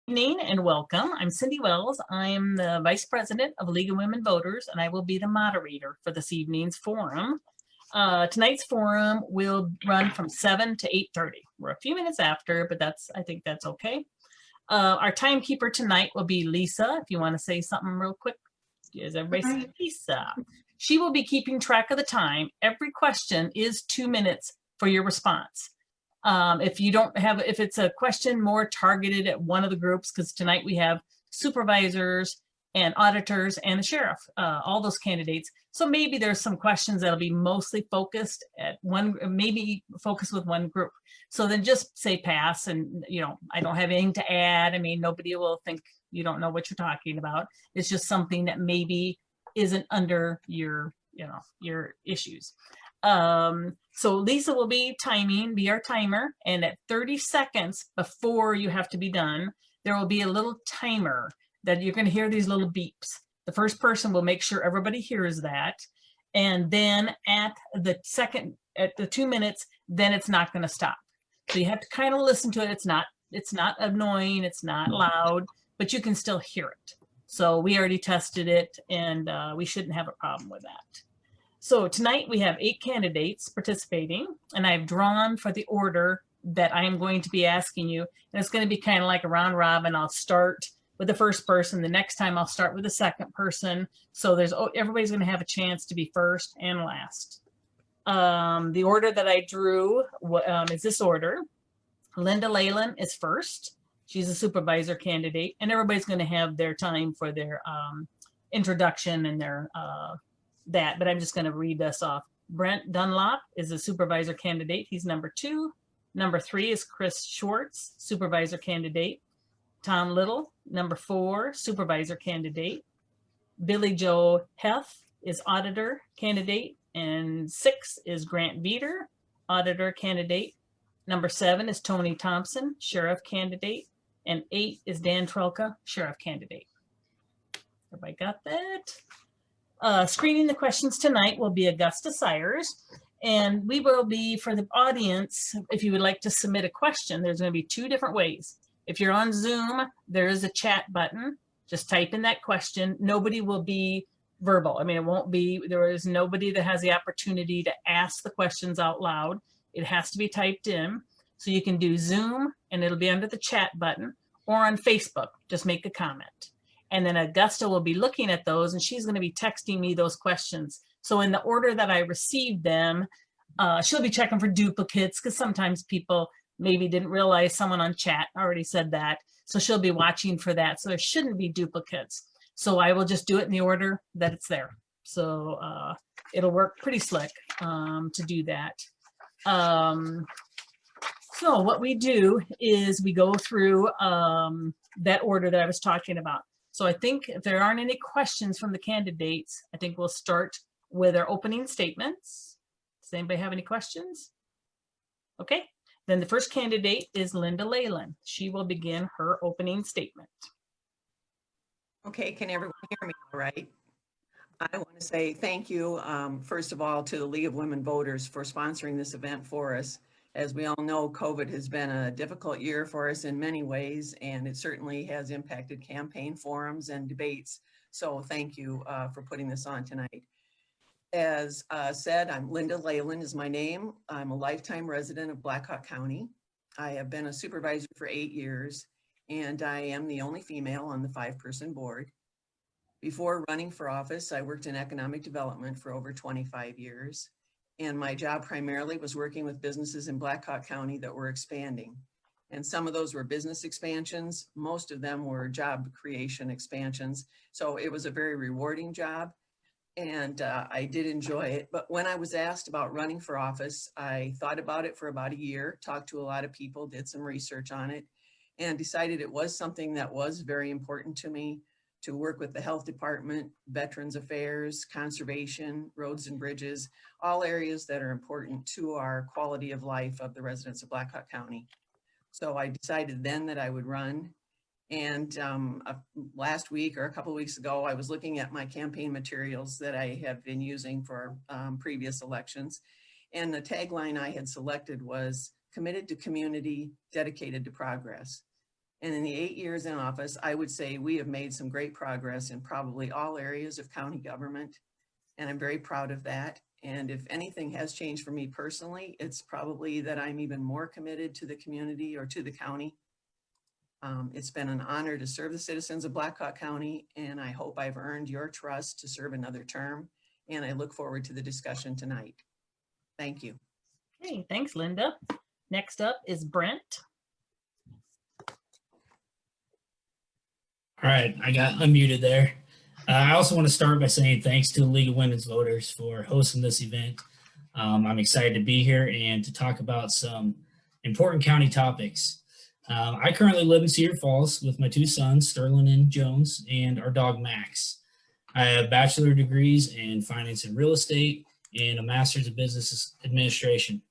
Evening and welcome. I'm Cindy Wells. I am the Vice President of League of Women Voters, and I will be the moderator for this evening's forum. Tonight's forum will run from 7 to 8:30. We're a few minutes after, but I think that's okay. Our timekeeper tonight will be Lisa. If you want to say something real quick, is everybody say Lisa? She will be keeping track of the time. Every question is 2 minutes for your response. If it's a question more targeted at one of the groups, because tonight we have supervisors and auditors and the sheriff, all those candidates. So maybe there's some questions that'll be mostly focused at one, maybe focused with one group. So then just say pass and, I don't have anything to add. I mean, nobody will think you don't know what you're talking about. It's just something that maybe isn't under your issues. So Lisa will be our timer, and at 30 seconds before you have to be done, there will be a little timer that you're going to hear these little beeps. The first person will make sure everybody hears that. And then at the 2 minutes, then it's not going to stop. So you have to kind of listen to it. It's not annoying. It's not loud, but you can still hear it. So we already tested it, and we shouldn't have a problem with that. So tonight we have 8 candidates participating, and I've drawn for the order that I am going to be asking you. And it's going to be kind of like a round robin. I'll start with the first person. The next time I'll start with the second person. So everybody's going to have a chance to be first and last. The order that I drew is this order. Linda Leyland is first. She's a supervisor candidate, and everybody's going to have their time for their introduction and their but I'm just going to read this off. Brent Dunlop is a supervisor candidate. He's number 2. Number 3 is Chris Schwartz, supervisor candidate. Tom Little, number 4, supervisor candidate. Billy Joe Heth is auditor candidate. And 6 is Grant Veeder, auditor candidate. Number 7 is Tony Thompson, sheriff candidate. And 8 is Dan Trelka, sheriff candidate. Everybody got that? Screening the questions tonight will be Augusta Sires, and we will be, for the audience, if you would like to submit a question, there's going to be 2 different ways. If you're on Zoom, there is a chat button. Just type in that question. Nobody will be verbal. I mean, there is nobody that has the opportunity to ask the questions out loud. It has to be typed in. So you can do Zoom, and it'll be under the chat button, or on Facebook, just make a comment. And then Augusta will be looking at those, and she's going to be texting me those questions. So in the order that I received them, she'll be checking for duplicates, because sometimes people maybe didn't realize someone on chat already said that. So she'll be watching for that. So there shouldn't be duplicates. So I will just do it in the order that it's there. So it'll work pretty slick to do that. So what we do is we go through that order that I was talking about. So I think if there aren't any questions from the candidates, I think we'll start with our opening statements. Does anybody have any questions? Okay, then the first candidate is Linda Leyland. She will begin her opening statement. Okay, can everyone hear me all right? I want to say thank you, first of all, to the League of Women Voters for sponsoring this event for us. As we all know, COVID has been a difficult year for us in many ways, and it certainly has impacted campaign forums and debates. So thank you for putting this on tonight. As said, I'm Linda Leyland is my name. I'm a lifetime resident of Black Hawk County. I have been a supervisor for 8 years, and I am the only female on the 5-person board. Before running for office, I worked in economic development for over 25 years. And my job primarily was working with businesses in Black Hawk County that were expanding. And some of those were business expansions. Most of them were job creation expansions. So it was a very rewarding job, and I did enjoy it. But when I was asked about running for office, I thought about it for about a year, talked to a lot of people, did some research on it, and decided it was something that was very important to me, to work with the health department, Veterans Affairs, conservation, roads and bridges, all areas that are important to our quality of life of the residents of Black Hawk County. So I decided then that I would run. And last week or a couple of weeks ago, I was looking at my campaign materials that I have been using for previous elections. And the tagline I had selected was committed to community, dedicated to progress. And in the 8 years in office, I would say we have made some great progress in probably all areas of county government. And I'm very proud of that. And if anything has changed for me personally, it's probably that I'm even more committed to the community or to the county. It's been an honor to serve the citizens of Black Hawk County, and I hope I've earned your trust to serve another term. And I look forward to the discussion tonight. Thank you. Okay, thanks, Linda. Next up is Brent. All right, I got unmuted there. I also want to start by saying thanks to the League of Women's Voters for hosting this event. I'm excited to be here and to talk about some important county topics. I currently live in Cedar Falls with my two sons, Sterling and Jones, and our dog, Max. I have bachelor degrees in finance and real estate and a master's of business administration.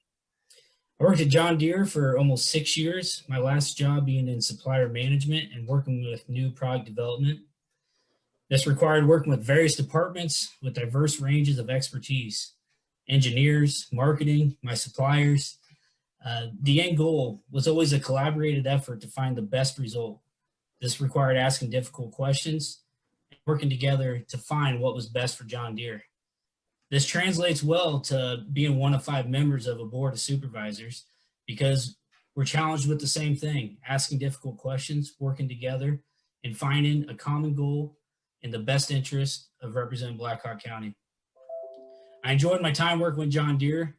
I worked at John Deere for almost 6 years, my last job being in supplier management and working with new product development. This required working with various departments with diverse ranges of expertise, engineers, marketing, my suppliers. The end goal was always a collaborated effort to find the best result. This required asking difficult questions and working together to find what was best for John Deere. This translates well to being one of 5 members of a board of supervisors because we're challenged with the same thing, asking difficult questions, working together, and finding a common goal in the best interest of representing Black Hawk County. I enjoyed my time working with John Deere,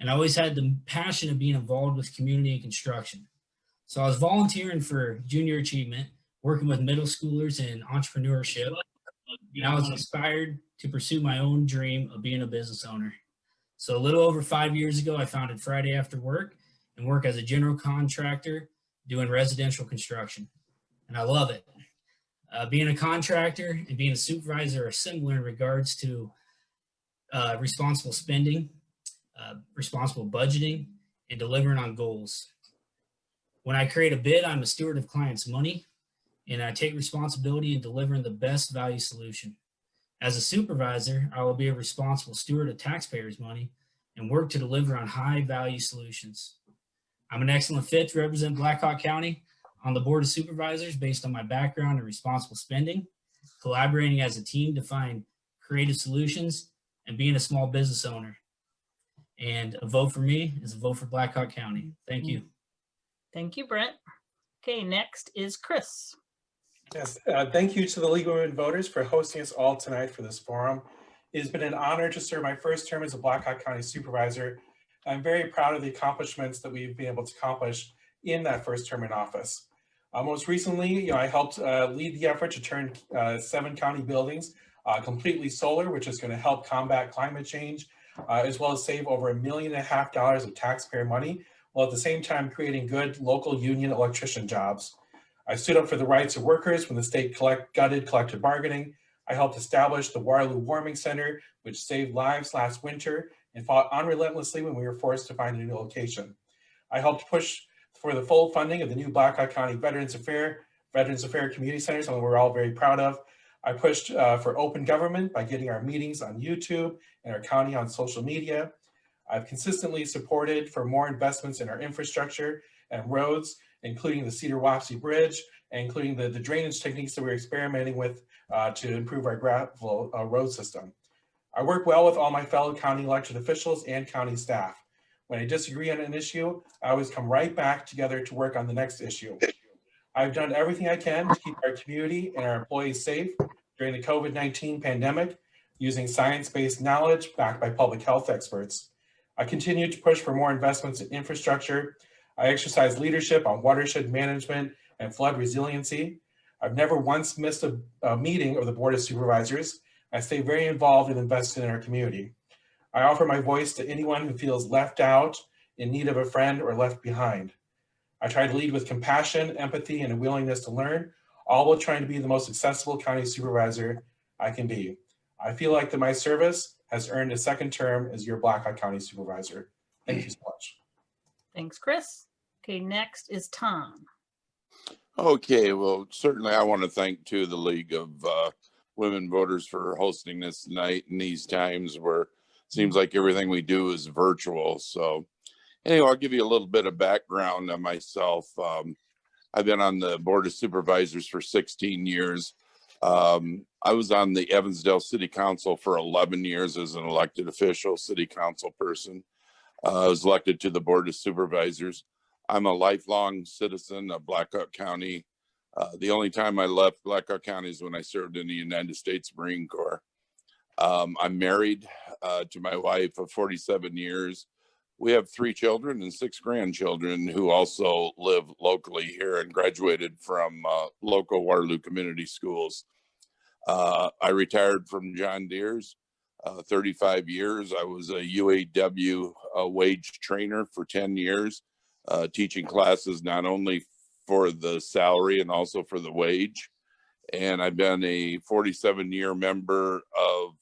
and I always had the passion of being involved with community and construction. So I was volunteering for junior achievement, working with middle schoolers in entrepreneurship, and I was inspired to pursue my own dream of being a business owner. So a little over 5 years ago, I founded Friday After Work and work as a general contractor doing residential construction. And I love it. Being a contractor and being a supervisor are similar in regards to responsible spending, responsible budgeting, and delivering on goals. When I create a bid, I'm a steward of clients' money, and I take responsibility in delivering the best value solution. As a supervisor, I will be a responsible steward of taxpayers' money and work to deliver on high-value solutions. I'm an excellent fit to represent Black Hawk County on the Board of Supervisors based on my background in responsible spending, collaborating as a team to find creative solutions, and being a small business owner. And a vote for me is a vote for Black Hawk County. Thank you. Thank you, Brent. Okay, next is Chris. Yes, thank you to the League of Women Voters for hosting us all tonight for this forum. It has been an honor to serve my first term as a Black Hawk County Supervisor. I'm very proud of the accomplishments that we've been able to accomplish in that first term in office. Most recently, I helped lead the effort to turn 7 county buildings completely solar, which is going to help combat climate change, as well as save over $1.5 million of taxpayer money, while at the same time creating good local union electrician jobs. I stood up for the rights of workers when the state gutted collective bargaining. I helped establish the Waterloo Warming Center, which saved lives last winter and fought unrelentlessly when we were forced to find a new location. I helped push for the full funding of the new Black Hawk County Veterans Affairs Community Center, something we're all very proud of. I pushed for open government by getting our meetings on YouTube and our county on social media. I've consistently supported for more investments in our infrastructure and roads, including the Cedar-Wapsie Bridge, and including the drainage techniques that we're experimenting with to improve our gravel road system. I work well with all my fellow county elected officials and county staff. When I disagree on an issue, I always come right back together to work on the next issue. I've done everything I can to keep our community and our employees safe during the COVID-19 pandemic, using science-based knowledge backed by public health experts. I continue to push for more investments in infrastructure. I exercise leadership on watershed management and flood resiliency. I've never once missed a meeting of the Board of Supervisors. I stay very involved and invested in our community. I offer my voice to anyone who feels left out, in need of a friend, or left behind. I try to lead with compassion, empathy, and a willingness to learn, all while trying to be the most accessible county supervisor I can be. I feel like that my service has earned a second term as your Black Hawk County Supervisor. Thank you so much. Thanks, Chris. Okay, next is Tom. Okay, well, certainly I want to thank too the League of Women Voters for hosting this tonight in these times where it seems like everything we do is virtual. So anyway, I'll give you a little bit of background on myself. I've been on the Board of Supervisors for 16 years. I was on the Evansdale City Council for 11 years as an elected official, city council person. I was elected to the Board of Supervisors. I'm a lifelong citizen of Black Hawk County. The only time I left Black Hawk County is when I served in the United States Marine Corps. I'm married to my wife of 47 years. We have 3 children and 6 grandchildren who also live locally here and graduated from local Waterloo community schools. I retired from John Deere's 35 years. I was a UAW wage trainer for 10 years, teaching classes not only for the salary and also for the wage. And I've been a 47-year member of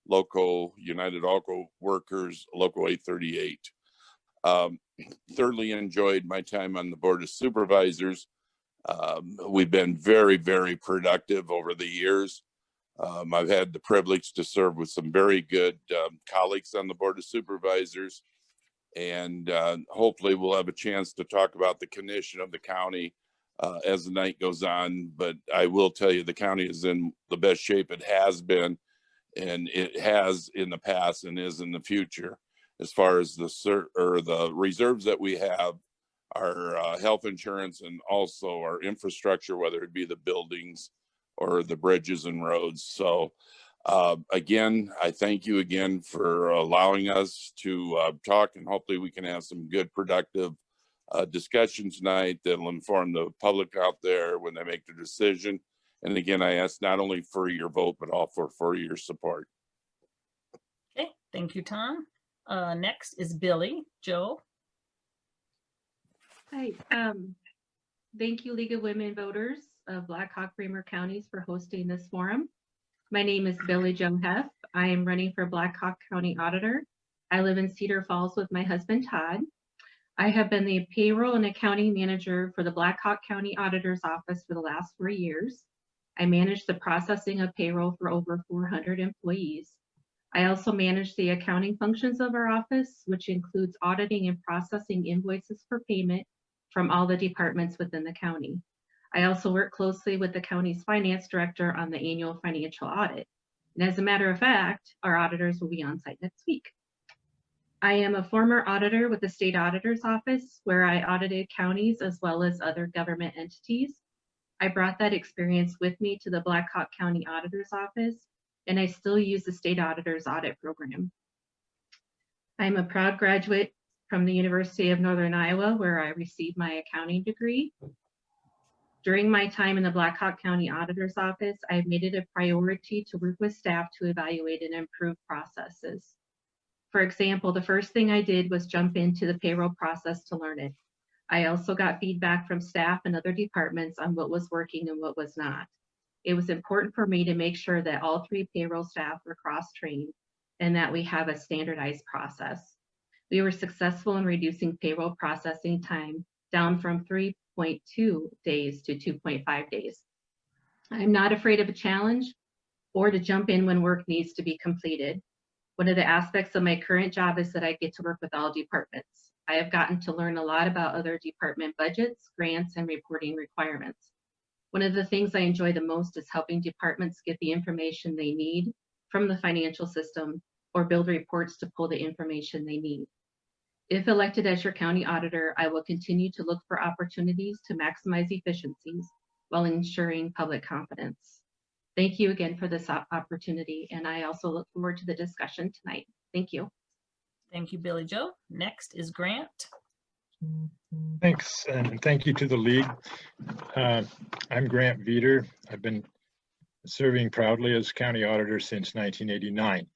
local United Auto Workers, Local 838. Thoroughly enjoyed my time on the Board of Supervisors. We've been very, very productive over the years. I've had the privilege to serve with some very good colleagues on the Board of Supervisors, and hopefully we'll have a chance to talk about the condition of the county as the night goes on. But I will tell you, the county is in the best shape it has been, and it has in the past and is in the future. As far as the reserves that we have, our health insurance, and also our infrastructure, whether it be the buildings or the bridges and roads. So again, I thank you again for allowing us to talk, and hopefully we can have some good, productive discussions tonight that'll inform the public out there when they make their decision. And again, I ask not only for your vote, but also for your support. Okay, thank you, Tom. Next is Billy. Joe? Hi, thank you, League of Women Voters of Black-Hawk-Bremer counties for hosting this forum. My name is Billy Jo Heff. I am running for Black Hawk County Auditor. I live in Cedar Falls with my husband, Todd. I have been the payroll and accounting manager for the Black Hawk County Auditor's Office for the last 4 years. I manage the processing of payroll for over 400 employees. I also manage the accounting functions of our office, which includes auditing and processing invoices for payment from all the departments within the county. I also work closely with the county's finance director on the annual financial audit. And as a matter of fact, our auditors will be on site next week. I am a former auditor with the State Auditor's Office, where I audited counties as well as other government entities. I brought that experience with me to the Black Hawk County Auditor's Office, and I still use the State Auditor's Audit Program. I'm a proud graduate from the University of Northern Iowa, where I received my accounting degree. During my time in the Black Hawk County Auditor's Office, I've made it a priority to work with staff to evaluate and improve processes. For example, the first thing I did was jump into the payroll process to learn it. I also got feedback from staff and other departments on what was working and what was not. It was important for me to make sure that all 3 payroll staff were cross-trained and that we have a standardized process. We were successful in reducing payroll processing time down from 3.2 days to 2.5 days. I'm not afraid of a challenge or to jump in when work needs to be completed. One of the aspects of my current job is that I get to work with all departments. I have gotten to learn a lot about other department budgets, grants, and reporting requirements. One of the things I enjoy the most is helping departments get the information they need from the financial system or build reports to pull the information they need. If elected as your county auditor, I will continue to look for opportunities to maximize efficiencies while ensuring public confidence. Thank you again for this opportunity, and I also look forward to the discussion tonight. Thank you. Thank you, Billy Joe. Next is Grant. Thanks, and thank you to the League. I'm Grant Veeder. I've been serving proudly as county auditor since 1989.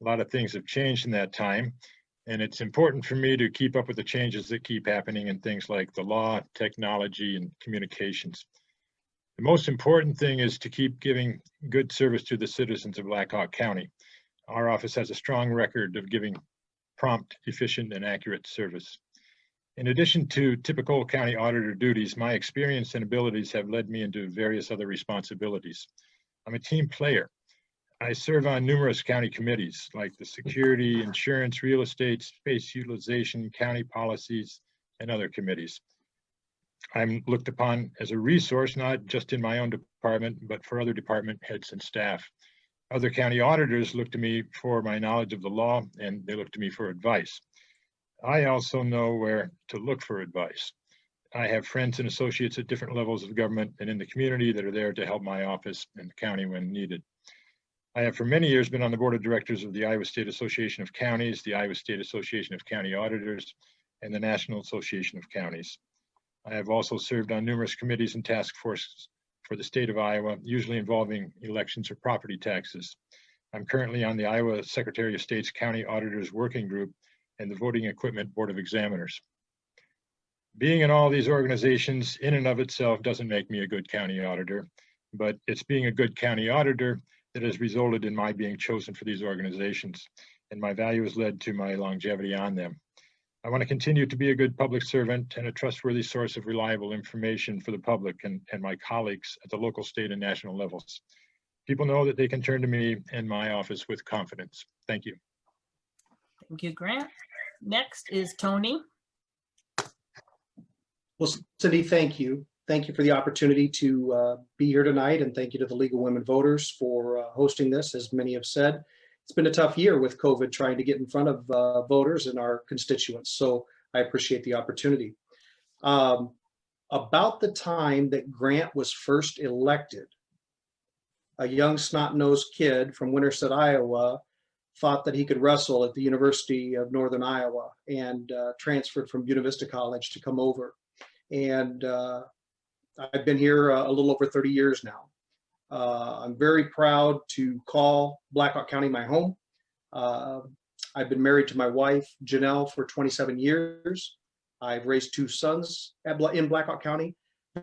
A lot of things have changed in that time, and it's important for me to keep up with the changes that keep happening in things like the law, technology, and communications. The most important thing is to keep giving good service to the citizens of Black Hawk County. Our office has a strong record of giving prompt, efficient, and accurate service. In addition to typical county auditor duties, my experience and abilities have led me into various other responsibilities. I'm a team player. I serve on numerous county committees like the security, insurance, real estate, space utilization, county policies, and other committees. I'm looked upon as a resource, not just in my own department, but for other department heads and staff. Other county auditors look to me for my knowledge of the law, and they look to me for advice. I also know where to look for advice. I have friends and associates at different levels of government and in the community that are there to help my office and the county when needed. I have for many years been on the board of directors of the Iowa State Association of Counties, the Iowa State Association of County Auditors, and the National Association of Counties. I have also served on numerous committees and task forces for the state of Iowa, usually involving elections or property taxes. I'm currently on the Iowa Secretary of State's County Auditors Working Group and the Voting Equipment Board of Examiners. Being in all these organizations in and of itself doesn't make me a good county auditor, but it's being a good county auditor that has resulted in my being chosen for these organizations, and my value has led to my longevity on them. I want to continue to be a good public servant and a trustworthy source of reliable information for the public and my colleagues at the local, state, and national levels. People know that they can turn to me and my office with confidence. Thank you. Thank you, Grant. Next is Tony. Well, Cindy, thank you. Thank you for the opportunity to be here tonight, and thank you to the League of Women Voters for hosting this. As many have said, it's been a tough year with COVID trying to get in front of voters and our constituents, so I appreciate the opportunity. About the time that Grant was first elected, a young snot-nosed kid from Winterset, Iowa, thought that he could wrestle at the University of Northern Iowa and transferred from Buena Vista College to come over. And I've been here a little over 30 years now. I'm very proud to call Black Hawk County my home. I've been married to my wife, Janelle, for 27 years. I've raised 2 sons in Black Hawk County.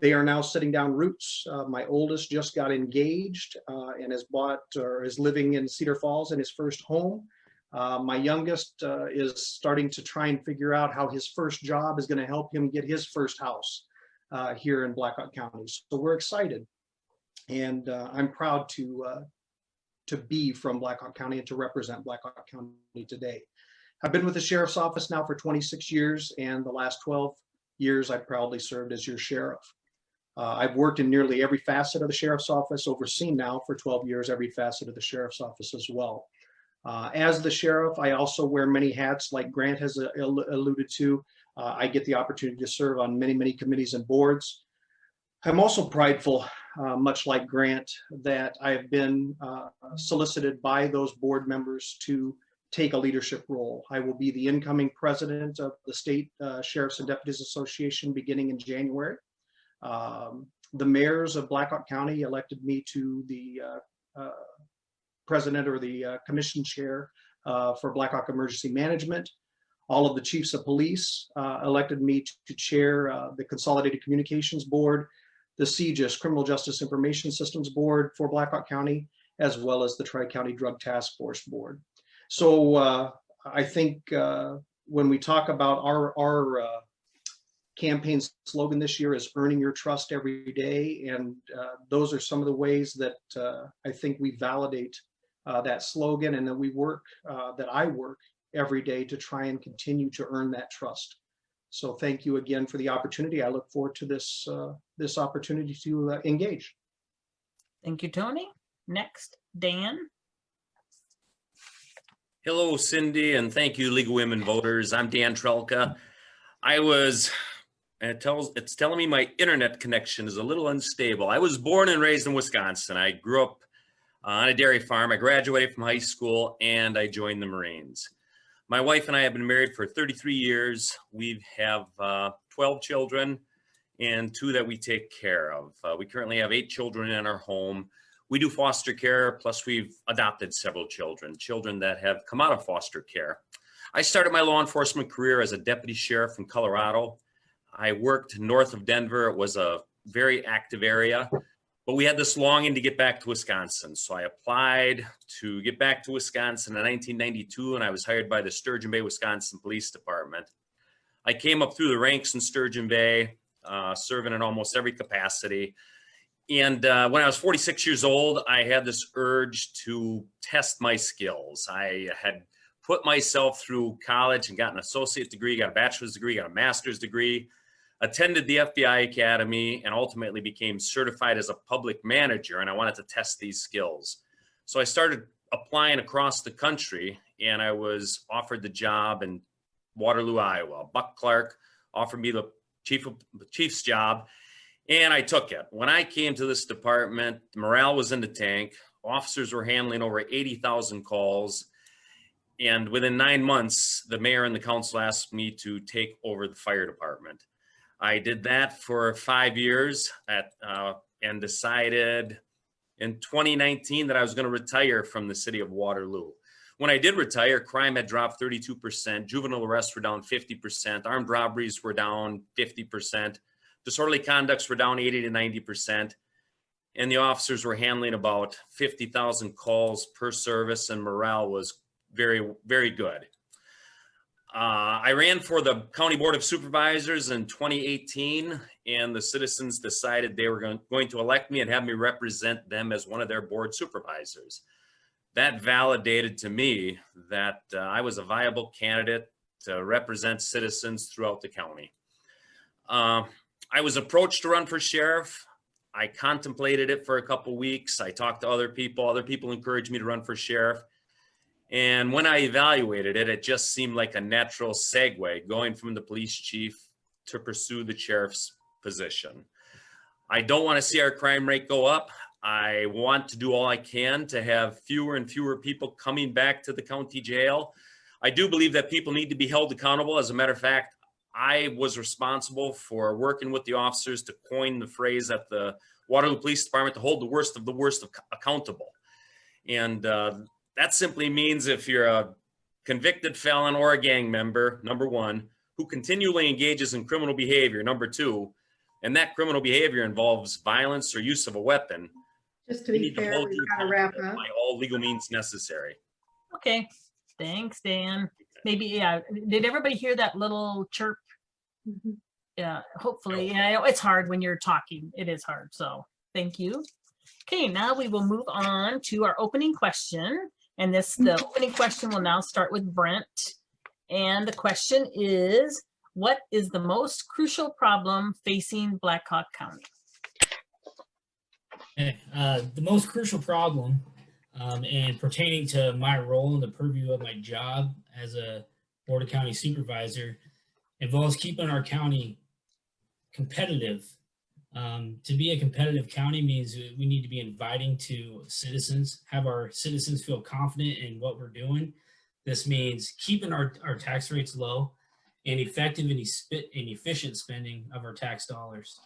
They are now sitting down roots. My oldest just got engaged and has bought or is living in Cedar Falls in his first home. My youngest is starting to try and figure out how his first job is going to help him get his first house here in Black Hawk County. So we're excited, and I'm proud to be from Black Hawk County and to represent Black Hawk County today. I've been with the Sheriff's Office now for 26 years, and the last 12 years I proudly served as your sheriff. I've worked in nearly every facet of the Sheriff's Office, overseen now for 12 years every facet of the Sheriff's Office as well. As the sheriff, I also wear many hats, like Grant has alluded to. I get the opportunity to serve on many, many committees and boards. I'm also prideful, much like Grant, that I've been solicited by those board members to take a leadership role. I will be the incoming president of the State Sheriffs and Deputies Association beginning in January. The mayors of Black Hawk County elected me to the president or the commission chair for Black Hawk Emergency Management. All of the chiefs of police elected me to chair the Consolidated Communications Board, the CJIS, Criminal Justice Information Systems Board for Black Hawk County, as well as the Tri-County Drug Task Force Board. So I think when we talk about our campaign slogan this year is earning your trust every day. And those are some of the ways that I think we validate that slogan, and that we work, that I work every day to try and continue to earn that trust. So thank you again for the opportunity. I look forward to this, this opportunity to engage. Thank you, Tony. Next, Dan. Hello, Cindy, and thank you, League of Women Voters. I'm Dan Trelka. It's telling me my internet connection is a little unstable. I was born and raised in Wisconsin. I grew up on a dairy farm. I graduated from high school and I joined the Marines. My wife and I have been married for 33 years. We have 12 children and 2 that we take care of. We currently have 8 children in our home. We do foster care, plus we've adopted several children that have come out of foster care. I started my law enforcement career as a deputy sheriff in Colorado. I worked north of Denver. It was a very active area, but we had this longing to get back to Wisconsin. So I applied to get back to Wisconsin in 1992, and I was hired by the Sturgeon Bay, Wisconsin Police Department. I came up through the ranks in Sturgeon Bay, serving in almost every capacity. And when I was 46 years old, I had this urge to test my skills. I had put myself through college and got an associate degree, got a bachelor's degree, got a master's degree. attended the FBI Academy, and ultimately became certified as a public manager, and I wanted to test these skills. So I started applying across the country, and I was offered the job in Waterloo, Iowa. Buck Clark offered me the chief's job, and I took it. When I came to this department, morale was in the tank. Officers were handling over 80,000 calls. And within 9 months, the mayor and the council asked me to take over the fire department. I did that for 5 years and decided in 2019 that I was going to retire from the city of Waterloo. When I did retire, crime had dropped 32%, juvenile arrests were down 50%, armed robberies were down 50%, disorderly conducts were down 80 to 90%, and the officers were handling about 50,000 calls per service, and morale was very, very good. I ran for the County Board of Supervisors in 2018, and the citizens decided they were going to elect me and have me represent them as one of their board supervisors. That validated to me that I was a viable candidate to represent citizens throughout the county. I was approached to run for sheriff. I contemplated it for a couple weeks. I talked to other people encouraged me to run for sheriff. And when I evaluated it, it just seemed like a natural segue going from the police chief to pursue the sheriff's position. I don't want to see our crime rate go up. I want to do all I can to have fewer and fewer people coming back to the county jail. I do believe that people need to be held accountable. As a matter of fact, I was responsible for working with the officers to coin the phrase at the Waterloo Police Department to hold the worst accountable. And that simply means if you're a convicted felon or a gang member, number one, who continually engages in criminal behavior, number two, and that criminal behavior involves violence or use of a weapon, Just to we be need to fair, hold we've you got to wrap accountable up. by all legal means necessary. Okay, thanks, Dan. Maybe, yeah, did everybody hear that little chirp? Mhm. Yeah, hopefully, yeah, I know it's hard when you're talking. It is hard, so thank you. Okay, now we will move on to our opening question. And the opening question will now start with Brent. And the question is, what is the most crucial problem facing Black Hawk County? The most crucial problem and pertaining to my role in the purview of my job as a Board of County Supervisor involves keeping our county competitive. To be a competitive county means we need to be inviting to citizens, have our citizens feel confident in what we're doing. This means keeping our tax rates low and effective and efficient spending of our tax dollars.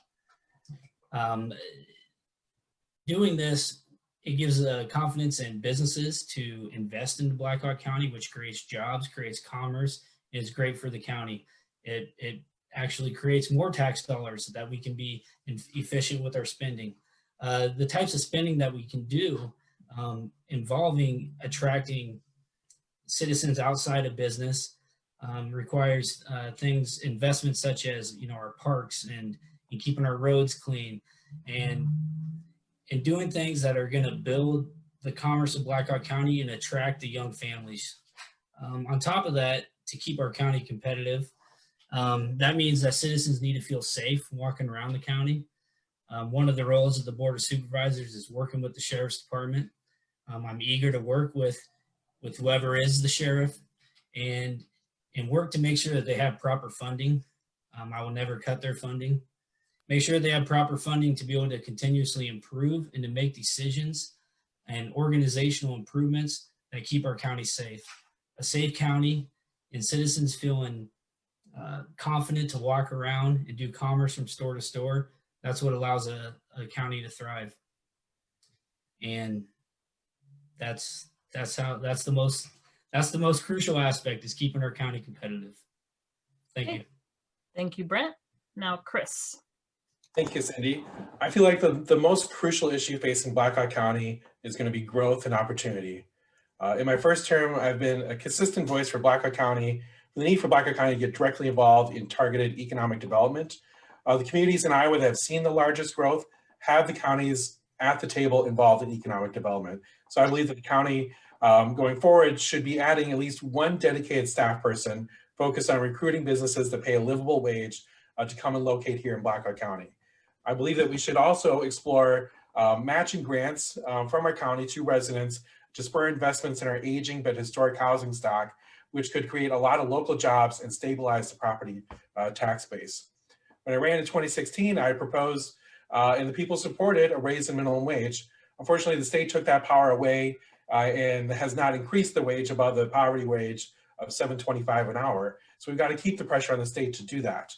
Doing this, it gives confidence in businesses to invest in Black Hawk County, which creates jobs, creates commerce, and is great for the county. It actually creates more tax dollars so that we can be efficient with our spending. The types of spending that we can do involving attracting citizens outside of business requires investments such as our parks and keeping our roads clean and doing things that are going to build the commerce of Black Hawk County and attract the young families. On top of that, to keep our county competitive, that means that citizens need to feel safe walking around the county. One of the roles of the Board of Supervisors is working with the Sheriff's Department. I'm eager to work with whoever is the sheriff and work to make sure that they have proper funding. I will never cut their funding. Make sure they have proper funding to be able to continuously improve and to make decisions and organizational improvements that keep our county safe. A safe county and citizens feeling confident to walk around and do commerce from store to store. That's what allows a county to thrive. And that's the most crucial aspect, is keeping our county competitive. Thank you. Thank you, Brent. Now, Chris. Thank you, Cindy. I feel like the most crucial issue facing Black Hawk County is going to be growth and opportunity. In my first term, I've been a consistent voice for Black Hawk County, for the need for Black Hawk County to get directly involved in targeted economic development. The communities in Iowa that have seen the largest growth have the counties at the table involved in economic development. So I believe that the county going forward should be adding at least one dedicated staff person focused on recruiting businesses that pay a livable wage to come and locate here in Black Hawk County. I believe that we should also explore matching grants from our county to residents to spur investments in our aging but historic housing stock, which could create a lot of local jobs and stabilize the property tax base. When I ran in 2016, I proposed, and the people supported, a raise in minimum wage. Unfortunately, the state took that power away and has not increased the wage above the poverty wage of $7.25 an hour. So we've got to keep the pressure on the state to do that.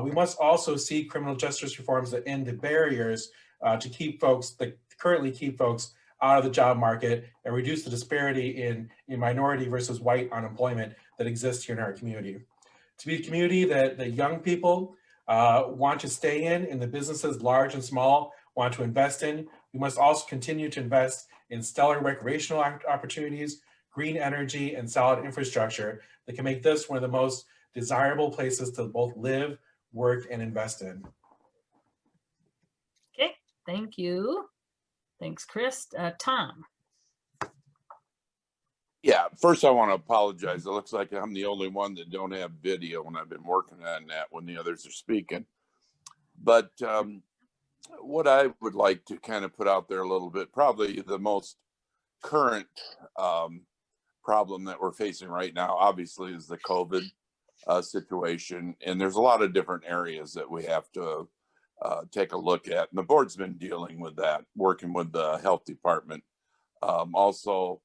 We must also seek criminal justice reforms that end the barriers to keep folks, that currently keep folks out of the job market and reduce the disparity in minority versus white unemployment that exists here in our community. To be a community that the young people want to stay in the businesses large and small want to invest in, we must also continue to invest in stellar recreational opportunities, green energy, and solid infrastructure that can make this one of the most desirable places to both live, work, and invest in. Okay, thank you. Thanks, Chris. Tom. Yeah, first I want to apologize. It looks like I'm the only one that don't have video, and I've been working on that when the others are speaking. But what I would like to kind of put out there a little bit, probably the most current problem that we're facing right now, obviously, is the COVID situation. And there's a lot of different areas that we have to take a look at. And the board's been dealing with that, working with the health department. Also,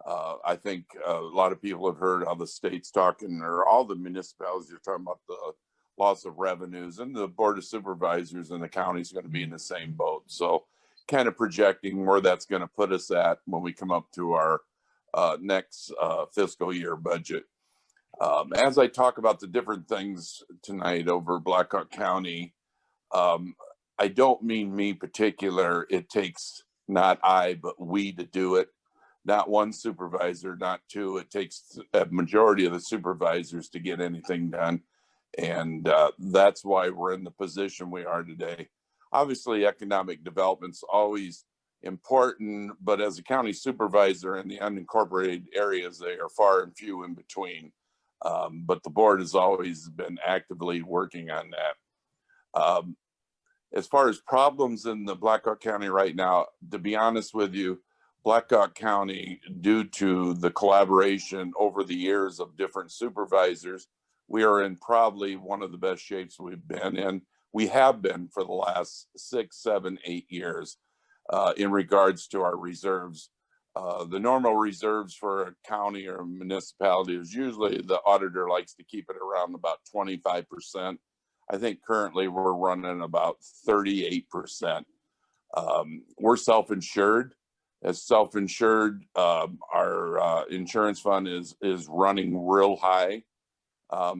I think a lot of people have heard how the state's talking, or all the municipalities are talking about the loss of revenues, and the Board of Supervisors and the county is going to be in the same boat. So kind of projecting where that's going to put us at when we come up to our next fiscal year budget. As I talk about the different things tonight over Black Hawk County, I don't mean me particular. It takes not I, but we to do it. Not one supervisor, not two. It takes a majority of the supervisors to get anything done. And that's why we're in the position we are today. Obviously, economic development's always important, but as a county supervisor in the unincorporated areas, they are far and few in between. But the board has always been actively working on that. As far as problems in the Black Hawk County right now, to be honest with you, Black Hawk County, due to the collaboration over the years of different supervisors, we are in probably one of the best shapes we've been in. We have been for the last 6, 7, 8 years in regards to our reserves. The normal reserves for a county or a municipality is usually the auditor likes to keep it around about 25%. I think currently we're running about 38%. We're self-insured. As self-insured, our insurance fund is running real high.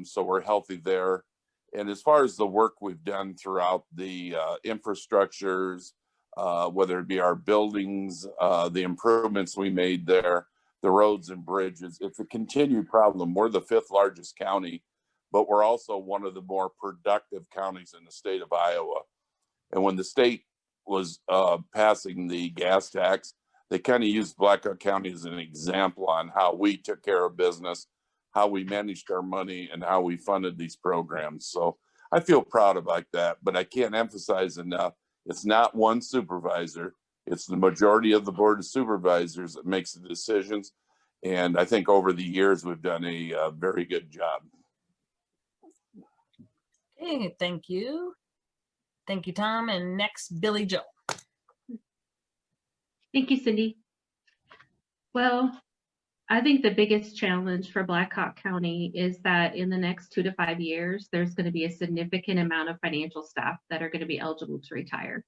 So we're healthy there. And as far as the work we've done throughout the infrastructures, whether it be our buildings, the improvements we made there, the roads and bridges, it's a continued problem. We're the 5th largest county, but we're also one of the more productive counties in the state of Iowa. And when the state was passing the gas tax, they kind of used Black Hawk County as an example on how we took care of business, how we managed our money, and how we funded these programs. So I feel proud about that, but I can't emphasize enough, it's not one supervisor, it's the majority of the Board of Supervisors that makes the decisions. And I think over the years, we've done a very good job. Okay, thank you. Thank you, Tom. And next, Billy Joe. Thank you, Cindy. Well, I think the biggest challenge for Black Hawk County is that in the next 2 to 5 years, there's going to be a significant amount of financial staff that are going to be eligible to retire.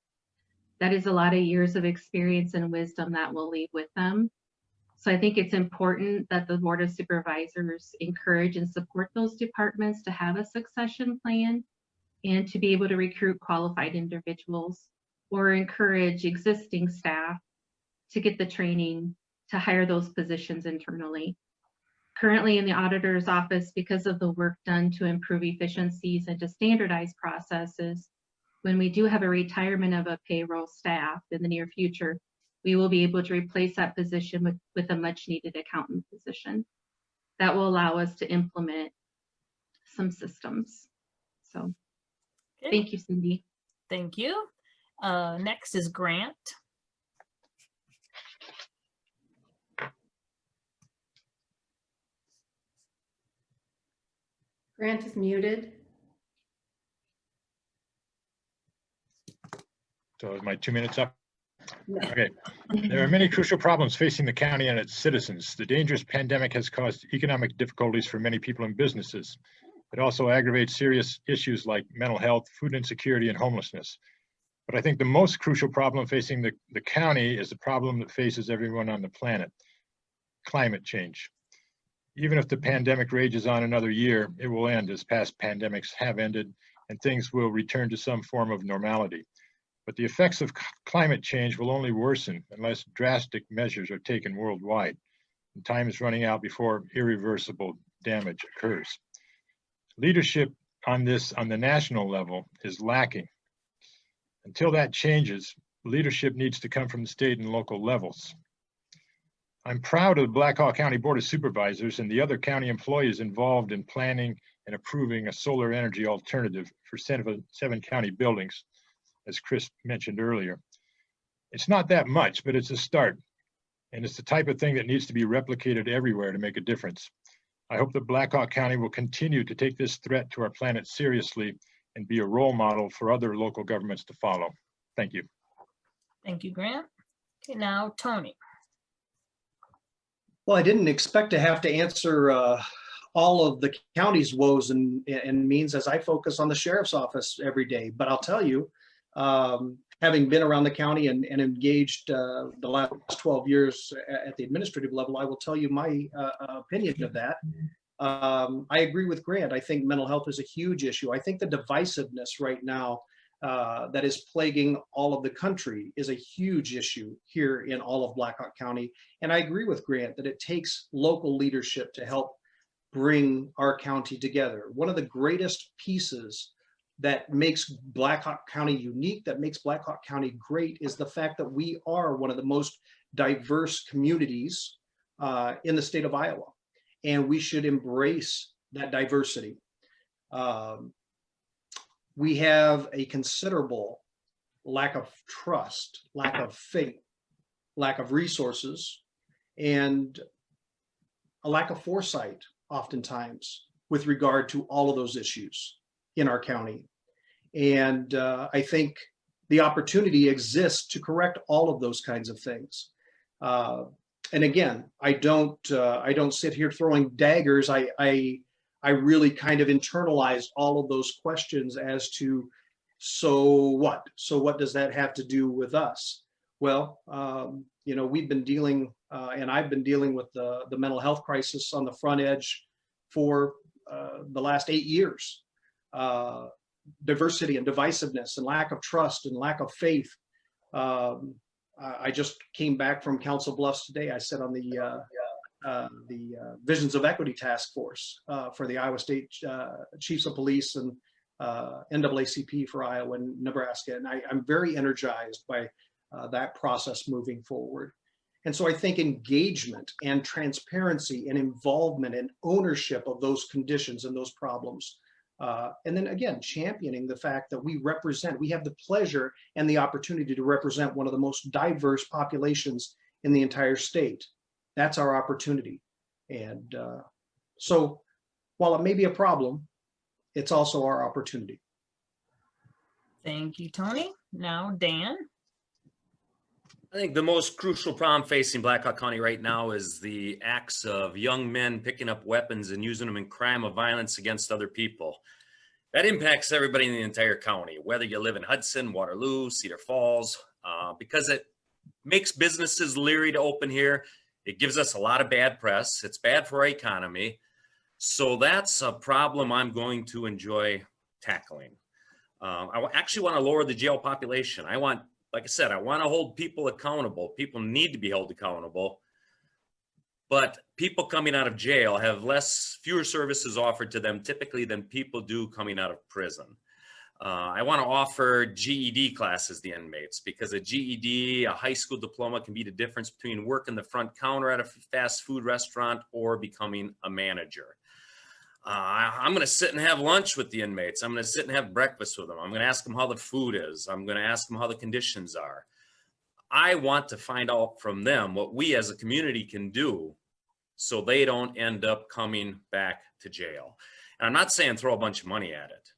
That is a lot of years of experience and wisdom that will leave with them. So I think it's important that the Board of Supervisors encourage and support those departments to have a succession plan and to be able to recruit qualified individuals, or encourage existing staff to get the training to hire those positions internally. Currently in the auditor's office, because of the work done to improve efficiencies and to standardize processes, when we do have a retirement of a payroll staff in the near future, we will be able to replace that position with a much needed accountant position. That will allow us to implement some systems. So Okay, Thank you, Cindy. thank you. Next is Grant. Grant is muted. So is my 2 minutes up? No. Okay. There are many crucial problems facing the county and its citizens. The dangerous pandemic has caused economic difficulties for many people and businesses. It also aggravates serious issues like mental health, food insecurity, and homelessness. But I think the most crucial problem facing the county is the problem that faces everyone on the planet: climate change. Even if the pandemic rages on another year, it will end as past pandemics have ended, and things will return to some form of normality. But the effects of climate change will only worsen unless drastic measures are taken worldwide. And time is running out before irreversible damage occurs. Leadership on this on the national level is lacking. Until that changes, leadership needs to come from the state and local levels. I'm proud of the Black Hawk County Board of Supervisors and the other county employees involved in planning and approving a solar energy alternative for 7 county buildings, as Chris mentioned earlier. It's not that much, but it's a start. And it's the type of thing that needs to be replicated everywhere to make a difference. I hope that Black Hawk County will continue to take this threat to our planet seriously and be a role model for other local governments to follow. Thank you. Thank you, Grant. Okay, now Tony. Well, I didn't expect to have to answer all of the county's woes and means as I focus on the sheriff's office every day. But I'll tell you, having been around the county and engaged the last 12 years at the administrative level, I will tell you my opinion of that. I agree with Grant. I think mental health is a huge issue. I think the divisiveness right now that is plaguing all of the country is a huge issue here in all of Black Hawk County. And I agree with Grant that it takes local leadership to help bring our county together. One of the greatest pieces that makes Black Hawk County unique, that makes Black Hawk County great, is the fact that we are one of the most diverse communities in the state of Iowa. And we should embrace that diversity. We have a considerable lack of trust, lack of faith, lack of resources, and a lack of foresight oftentimes with regard to all of those issues in our county. And I think the opportunity exists to correct all of those kinds of things. And again, I don't sit here throwing daggers. I really kind of internalized all of those questions as to, so what? So what does that have to do with us? Well, you know, we've been dealing, and I've been dealing with the mental health crisis on the front edge for the last 8 years. Diversity and divisiveness and lack of trust and lack of faith. I just came back from Council Bluffs today. I sat on the Visions of Equity Task Force for the Iowa State Chiefs of Police and NAACP for Iowa and Nebraska. And I'm very energized by that process moving forward. And so I think engagement and transparency and involvement and ownership of those conditions and those problems. And then again, championing the fact that we have the pleasure and the opportunity to represent one of the most diverse populations in the entire state. That's our opportunity. And so while it may be a problem, it's also our opportunity. Thank you, Tony. Now, Dan. I think the most crucial problem facing Black Hawk County right now is the acts of young men picking up weapons and using them in crime of violence against other people. That impacts everybody in the entire county, whether you live in Hudson, Waterloo, Cedar Falls, because it makes businesses leery to open here. It gives us a lot of bad press. It's bad for our economy. So that's a problem I'm going to enjoy tackling. I actually want to lower the jail population. Like I said, I want to hold people accountable. People need to be held accountable. But people coming out of jail have fewer services offered to them typically than people do coming out of prison. I want to offer GED classes to inmates because a GED, a high school diploma, can be the difference between working the front counter at a fast food restaurant or becoming a manager. I'm going to sit and have lunch with the inmates. I'm going to sit and have breakfast with them. I'm going to ask them how the food is. I'm going to ask them how the conditions are. I want to find out from them what we as a community can do so they don't end up coming back to jail. And I'm not saying throw a bunch of money at it.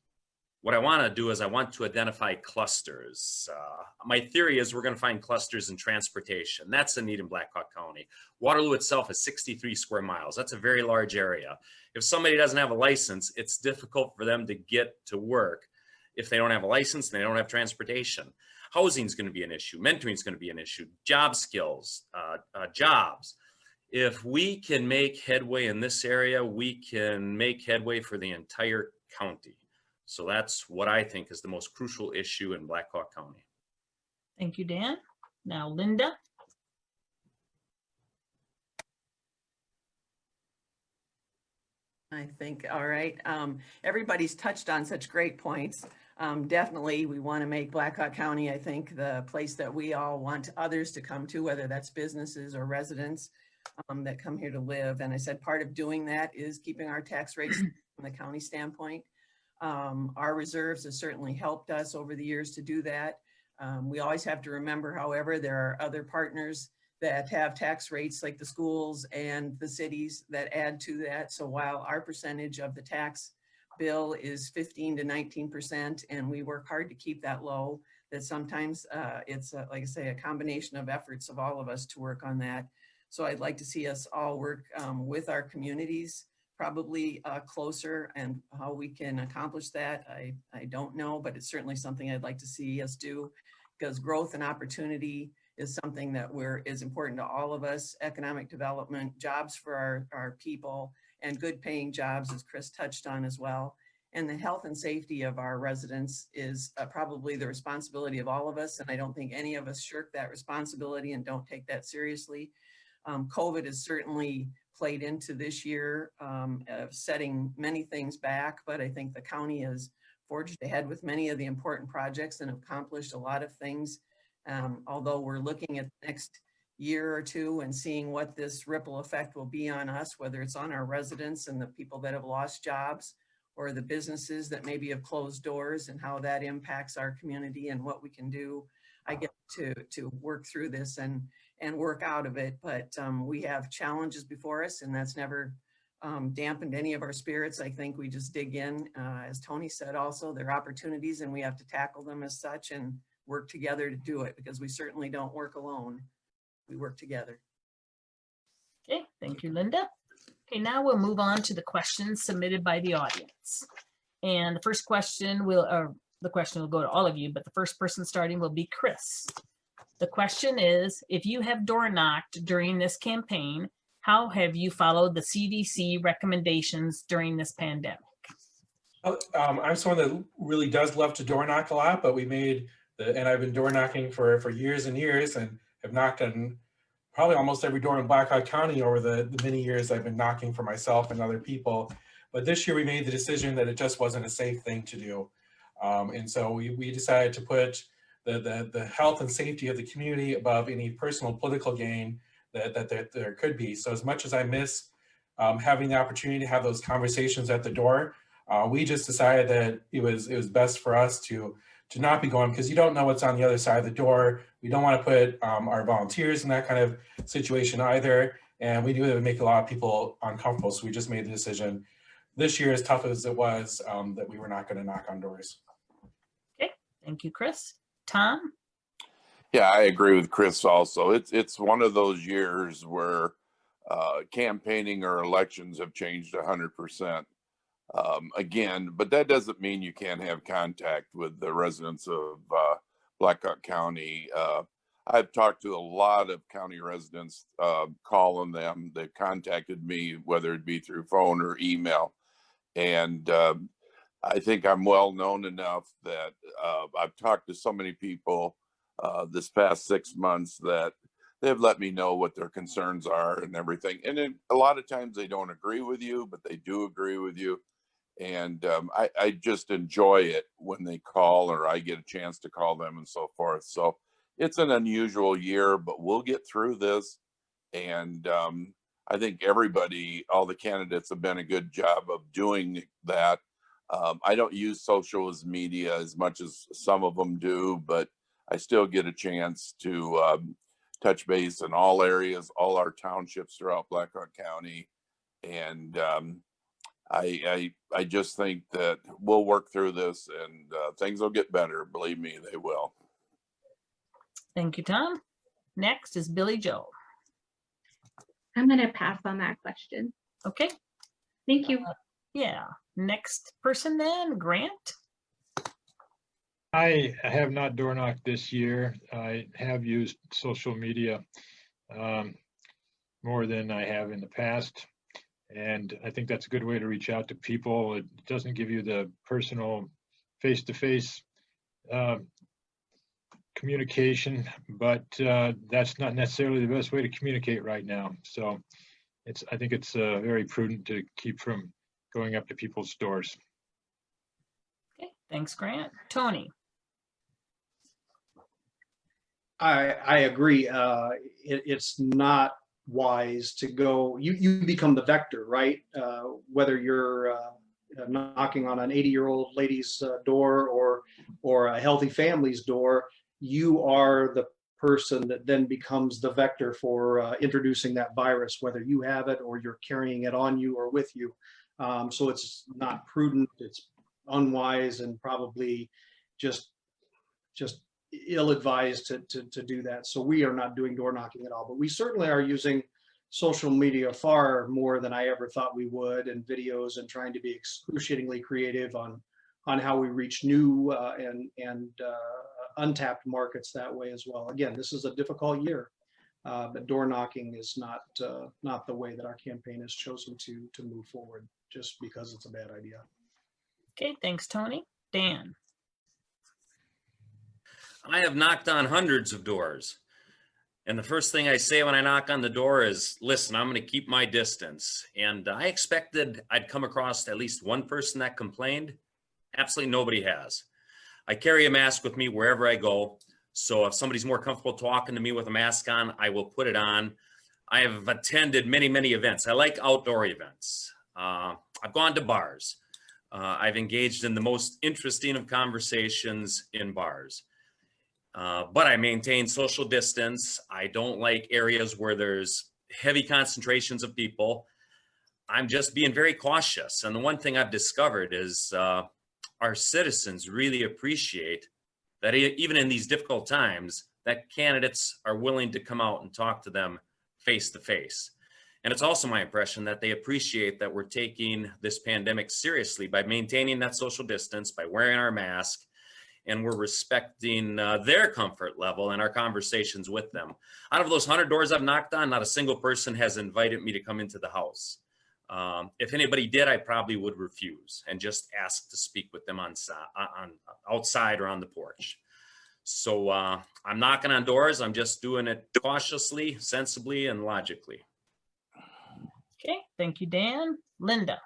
What I want to do is I want to identify clusters. My theory is we're going to find clusters in transportation. That's a need in Black Hawk County. Waterloo itself is 63 square miles. That's a very large area. If somebody doesn't have a license, it's difficult for them to get to work. If they don't have a license, they don't have transportation. Housing is going to be an issue. Mentoring is going to be an issue. Job skills, jobs. If we can make headway in this area, we can make headway for the entire county. So that's what I think is the most crucial issue in Black Hawk County. Thank you, Dan. Now, Linda. I think, all right. Everybody's touched on such great points. Definitely, we want to make Black Hawk County, I think, the place that we all want others to come to, whether that's businesses or residents that come here to live. And I said part of doing that is keeping our tax rates from the county standpoint. Our reserves have certainly helped us over the years to do that. We always have to remember, however, there are other partners that have tax rates like the schools and the cities that add to that. So while our percentage of the tax bill is 15 to 19%, and we work hard to keep that low, that sometimes it's, like I say, a combination of efforts of all of us to work on that. So I'd like to see us all work with our communities, probably closer, and how we can accomplish that, I don't know, but it's certainly something I'd like to see us do, because growth and opportunity is something that is important to all of us. Economic development, jobs for our people, and good paying jobs, as Chris touched on as well. And the health and safety of our residents is probably the responsibility of all of us. And I don't think any of us shirk that responsibility and don't take that seriously. COVID has certainly played into this year of setting many things back, but I think the county has forged ahead with many of the important projects and accomplished a lot of things. Although we're looking at the next year or two and seeing what this ripple effect will be on us, whether it's on our residents and the people that have lost jobs, or the businesses that maybe have closed doors, and how that impacts our community and what we can do. I get to work through this and work out of it, but we have challenges before us, and that's never dampened any of our spirits. I think we just dig in. As Tony said, also, there are opportunities, and we have to tackle them as such and work together to do it, because we certainly don't work alone. We work together. Okay, thank you, Linda. Okay, now we'll move on to the questions submitted by the audience. And the first question the question will go to all of you, but the first person starting will be Chris. The question is, if you have door knocked during this campaign, how have you followed the CDC recommendations during this pandemic? I'm someone that really does love to door knock a lot, but and I've been door knocking for years and years, and have knocked on probably almost every door in Black Hawk County over the many years I've been knocking for myself and other people. But this year we made the decision that it just wasn't a safe thing to do. And so we decided to put the health and safety of the community above any personal political gain that there could be. So as much as I miss having the opportunity to have those conversations at the door, we just decided that it was best for us to not be going, because you don't know what's on the other side of the door. We don't want to put our volunteers in that kind of situation either. And we knew it would make a lot of people uncomfortable. So we just made the decision this year, as tough as it was, that we were not going to knock on doors. Okay, thank you, Chris. Tom? Yeah, I agree with Chris also. It's one of those years where campaigning or elections have changed 100%. Again, but that doesn't mean you can't have contact with the residents of Black Hawk County. I've talked to a lot of county residents, calling them. They've contacted me, whether it be through phone or email. And I think I'm well known enough that I've talked to so many people this past 6 months that they've let me know what their concerns are and everything. And then a lot of times they don't agree with you, but they do agree with you. And I just enjoy it when they call, or I get a chance to call them and so forth. So it's an unusual year, but we'll get through this. And I think everybody, all the candidates have done a good job of doing that. I don't use social media as much as some of them do, but I still get a chance to touch base in all areas, all our townships throughout Black Hawk County. And I just think that we'll work through this and things will get better. Believe me, they will. Thank you, Tom. Next is Billy Joe. I'm going to pass on that question. Okay, Thank you. yeah. Next person then, Grant. I have not door knocked this year. I have used social media more than I have in the past. And I think that's a good way to reach out to people. It doesn't give you the personal face-to-face communication, but that's not necessarily the best way to communicate right now. So I think it's very prudent to keep from going up to people's doors. Okay, thanks, Grant. Tony. I agree. It's not wise to go, you become the vector, right? Whether you're knocking on an 80-year-old lady's door or a healthy family's door, you are the person that then becomes the vector for introducing that virus, whether you have it or you're carrying it on you or with you. So it's not prudent, it's unwise, and probably just ill-advised to do that. So we are not doing door knocking at all, but we certainly are using social media far more than I ever thought we would, and videos, and trying to be excruciatingly creative on how we reach new and untapped markets that way as well. Again, this is a difficult year, but door knocking is not the way that our campaign has chosen to move forward, just because it's a bad idea. Okay, thanks, Tony. Dan. I have knocked on hundreds of doors. And the first thing I say when I knock on the door is, listen, I'm going to keep my distance. And I expected I'd come across at least one person that complained. Absolutely nobody has. I carry a mask with me wherever I go. So if somebody's more comfortable talking to me with a mask on, I will put it on. I have attended many, many events. I like outdoor events. I've gone to bars. I've engaged in the most interesting of conversations in bars. But I maintain social distance. I don't like areas where there's heavy concentrations of people. I'm just being very cautious. And the one thing I've discovered is our citizens really appreciate that even in these difficult times, that candidates are willing to come out and talk to them face to face. And it's also my impression that they appreciate that we're taking this pandemic seriously by maintaining that social distance, by wearing our mask, and we're respecting their comfort level in our conversations with them. Out of those 100 doors I've knocked on, not a single person has invited me to come into the house. If anybody did, I probably would refuse and just ask to speak with them on outside or on the porch. So I'm knocking on doors. I'm just doing it cautiously, sensibly, and logically. Okay, thank you, Dan. Linda.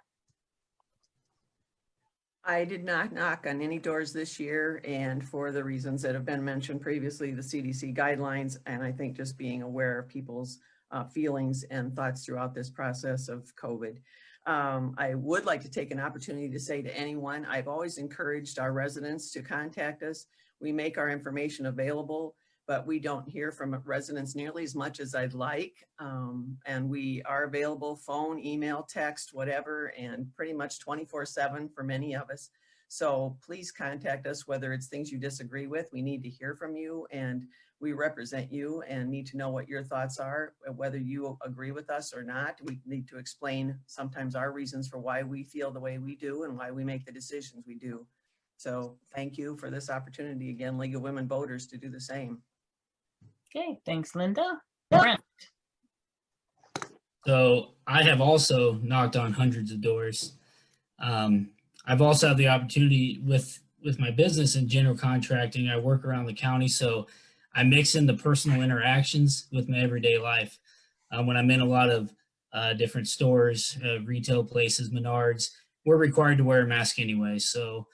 I did not knock on any doors this year, and for the reasons that have been mentioned previously, the CDC guidelines, and I think just being aware of people's feelings and thoughts throughout this process of COVID. I would like to take an opportunity to say to anyone, I've always encouraged our residents to contact us. We make our information available, but we don't hear from residents nearly as much as I'd like. And we are available, phone, email, text, whatever, and pretty much 24/7 for many of us. So please contact us, whether it's things you disagree with. We need to hear from you, and we represent you and need to know what your thoughts are, whether you agree with us or not. We need to explain sometimes our reasons for why we feel the way we do and why we make the decisions we do. So thank you for this opportunity again, League of Women Voters, to do the same. Okay, thanks, Linda. Brent. So I have also knocked on hundreds of doors. I've also had the opportunity with my business in general contracting. I work around the county, so I mix in the personal interactions with my everyday life. When I'm in a lot of different stores, retail places, Menards, we're required to wear a mask anyway. So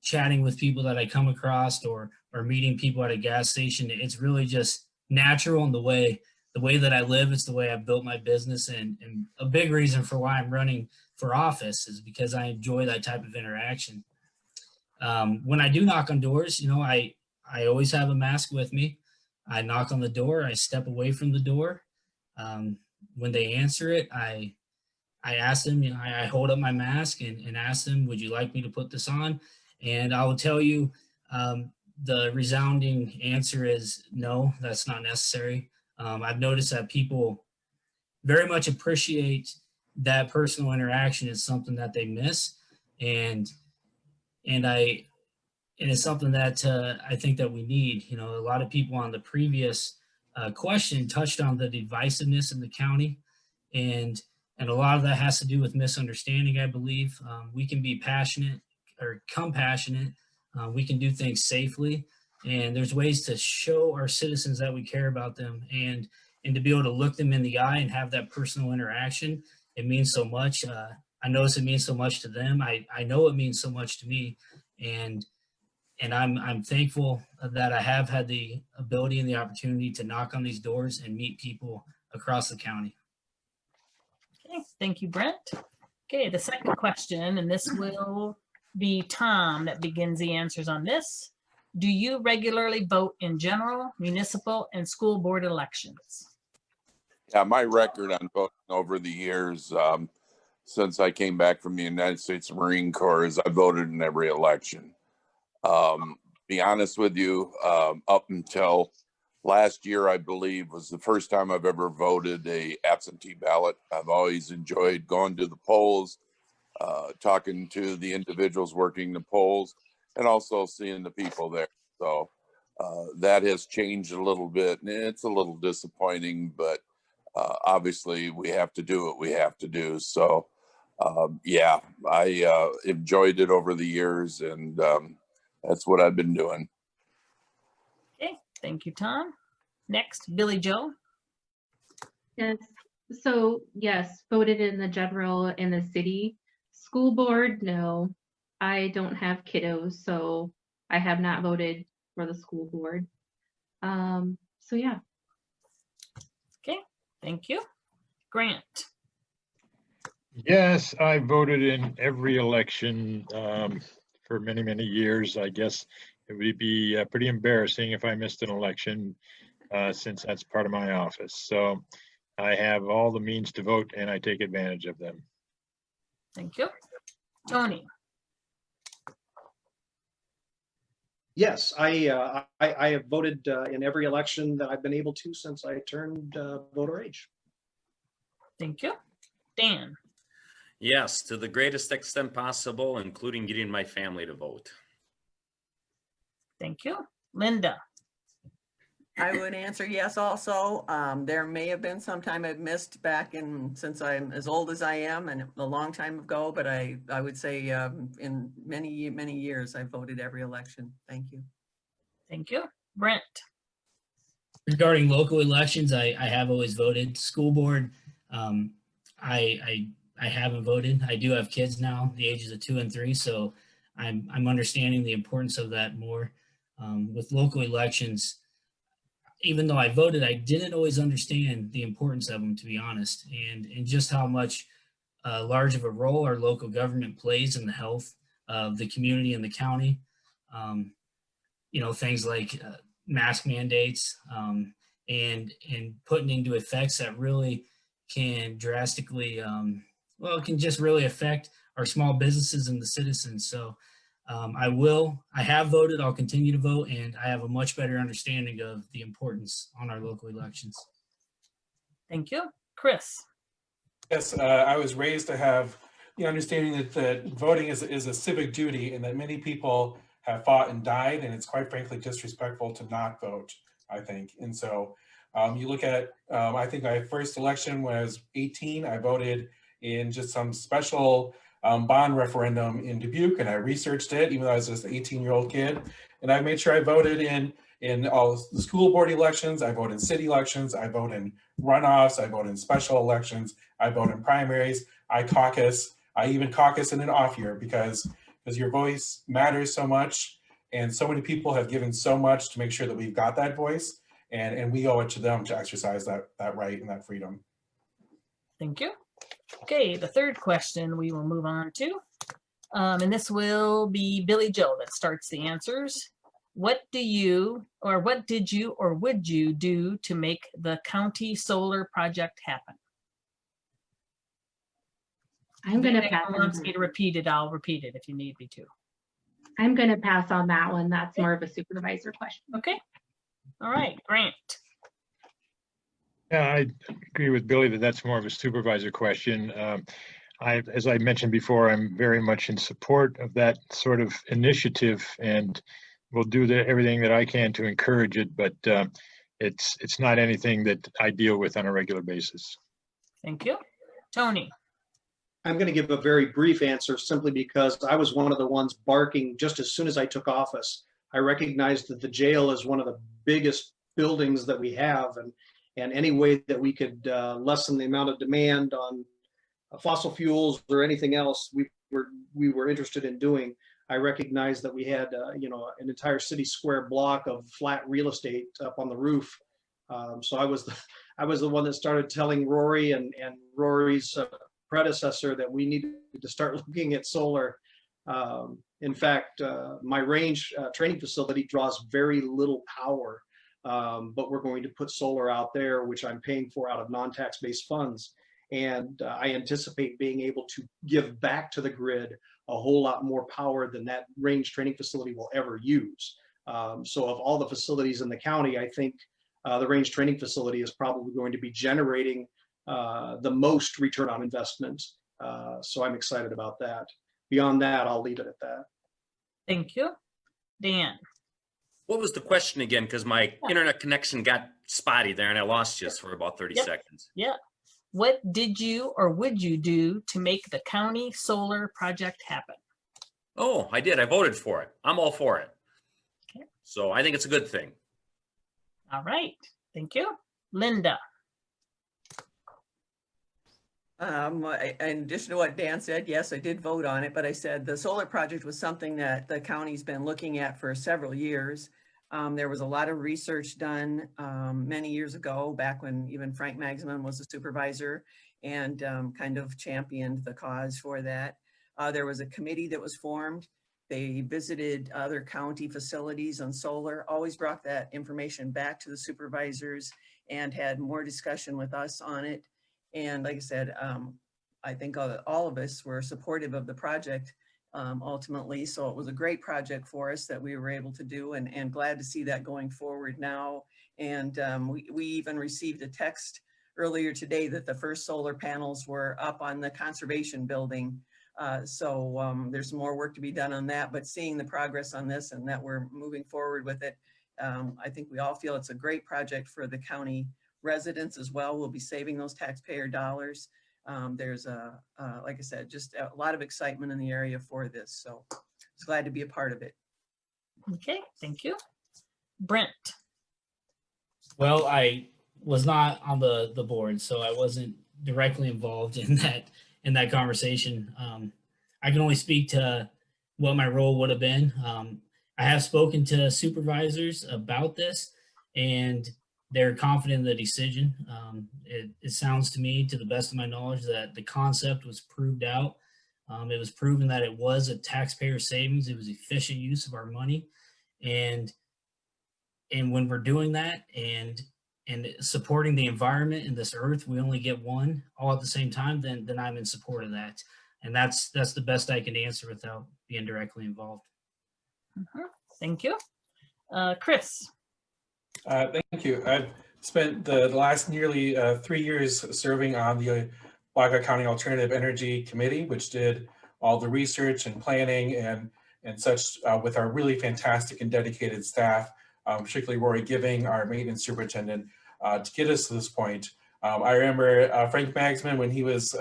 chatting with people that I come across or meeting people at a gas station, it's really just natural in the way the way that I live. It's the way I've built my business. And a big reason for why I'm running for office is because I enjoy that type of interaction. When I do knock on doors, I always have a mask with me. I knock on the door, I step away from the door. When they answer it, I ask them, I hold up my mask and ask them, would you like me to put this on? And I will tell you, the resounding answer is no, that's not necessary. I've noticed that people very much appreciate that personal interaction. Is something that they miss. And it's something that I think that we need. A lot of people on the previous question touched on the divisiveness in the county, and a lot of that has to do with misunderstanding, I believe. We can be passionate or compassionate. We can do things safely, and there's ways to show our citizens that we care about them, and to be able to look them in the eye and have that personal interaction. It means so much. I notice it means so much to them. I know it means so much to me, and I'm thankful that I have had the ability and the opportunity to knock on these doors and meet people across the county. Okay, thank you, Brent. Okay, the second question, and this will be Tom that begins the answers on this. Do you regularly vote in general, municipal, and school board elections? Yeah, my record on voting over the years, since I came back from the United States Marine Corps, is I voted in every election. Be honest with you, up until last year, I believe, was the first time I've ever voted a absentee ballot. I've always enjoyed going to the polls, talking to the individuals working the polls, and also seeing the people there. So that has changed a little bit, and it's a little disappointing, but obviously we have to do what we have to do. So yeah, I enjoyed it over the years, and that's what I've been doing. Okay, thank you, Tom. Next, Billy Joe. Yes. So yes, voted in the general in the city. School board, no. I don't have kiddos, so I have not voted for the school board. So yeah. Okay, thank you. Grant. Yes, I voted in every election for many, many years. I guess it would be pretty embarrassing if I missed an election since that's part of my office. So I have all the means to vote and I take advantage of them. Thank you. Tony. Yes, I have voted in every election that I've been able to since I turned voter age. Thank you. Dan. Yes, to the greatest extent possible, including getting my family to vote. Thank you. Linda. I would answer yes also. There may have been some time I've missed back in, since I'm as old as I am and a long time ago, but I would say in many years, I voted every election. Thank you. Thank you. Brent. Regarding local elections, I have always voted. School board, I haven't voted. I do have kids now, the ages of 2 and 3, so I'm understanding the importance of that more. With local elections, even though I voted, I didn't always understand the importance of them, to be honest, and just how much large of a role our local government plays in the health of the community and the county. Things like mask mandates and putting into effects that really can drastically, it can just really affect our small businesses and the citizens. So I have voted, I'll continue to vote, and I have a much better understanding of the importance on our local elections. Thank you. Chris. Yes, I was raised to have the understanding that voting is a civic duty and that many people have fought and died, and it's quite frankly disrespectful to not vote, I think. And so you look at, I think my first election when I was 18, I voted in just some special bond referendum in Dubuque, and I researched it, even though I was just an 18-year-old kid. And I made sure I voted in all the school board elections, I vote in city elections, I vote in runoffs, I vote in special elections, I vote in primaries, I caucus, I even caucus in an off year because your voice matters so much, and so many people have given so much to make sure that we've got that voice. and we owe it to them to exercise that right and that freedom. Thank you. Okay, the third question we will move on to. And this will be Billy Joe that starts the answers. What did you or would you do to make the county solar project happen? I'm going to If pass anyone on wants me to repeat it, I'll repeat it if you need me to. I'm going to pass on that one. That's more of a supervisor question. Okay. All right, Grant. Yeah, I agree with Billy that that's more of a supervisor question. As I mentioned before, I'm very much in support of that sort of initiative, and will do everything that I can to encourage it, but it's not anything that I deal with on a regular basis. Thank you. Tony. I'm going to give a very brief answer simply because I was one of the ones barking just as soon as I took office. I recognized that the jail is one of the biggest buildings that we have, and any way that we could lessen the amount of demand on fossil fuels or anything else we were interested in doing. I recognized that we had an entire city square block of flat real estate up on the roof. So I was the one that started telling Rory and Rory's predecessor that we needed to start looking at solar. In fact, my range training facility draws very little power, but we're going to put solar out there, which I'm paying for out of non-tax-based funds. And I anticipate being able to give back to the grid a whole lot more power than that range training facility will ever use. So of all the facilities in the county, I think the range training facility is probably going to be generating the most return on investment. So I'm excited about that. Beyond that, I'll leave it at that. Thank you. Dan. What was the question again? Because my internet connection got spotty there and I lost you for about 30 seconds. Yeah. What did you or would you do to make the county solar project happen? Oh, I did. I voted for it. I'm all for it. Okay. So I think it's a good thing. All right. Thank you. Linda. In addition to what Dan said, yes, I did vote on it, but I said the solar project was something that the county's been looking at for several years. There was a lot of research done many years ago, back when even Frank Magsman was a supervisor, and kind of championed the cause for that. There was a committee that was formed. They visited other county facilities on solar, always brought that information back to the supervisors and had more discussion with us on it. And like I said, I think all of us were supportive of the project ultimately. So it was a great project for us that we were able to do, and glad to see that going forward now. And we even received a text earlier today that the first solar panels were up on the conservation building. So there's more work to be done on that, but seeing the progress on this and that we're moving forward with it, I think we all feel it's a great project for the county residents as well. We'll be saving those taxpayer dollars. There's like I said, just a lot of excitement in the area for this. So it's glad to be a part of it. Okay, thank you. Brent. Well, I was not on the board, so I wasn't directly involved in that conversation. I can only speak to what my role would have been. I have spoken to supervisors about this, and they're confident in the decision. It sounds to me, to the best of my knowledge, that the concept was proved out. It was proven that it was a taxpayer savings. It was efficient use of our money. And when we're doing that and supporting the environment and this earth, we only get one all at the same time, then I'm in support of that. And that's the best I can answer without being directly involved. Thank you. Chris. Thank you. I've spent the last nearly 3 years serving on the Black Hawk County Alternative Energy Committee, which did all the research and planning and such with our really fantastic and dedicated staff, particularly Rory Giving, our maintenance superintendent, to get us to this point. I remember Frank Magsman, when he was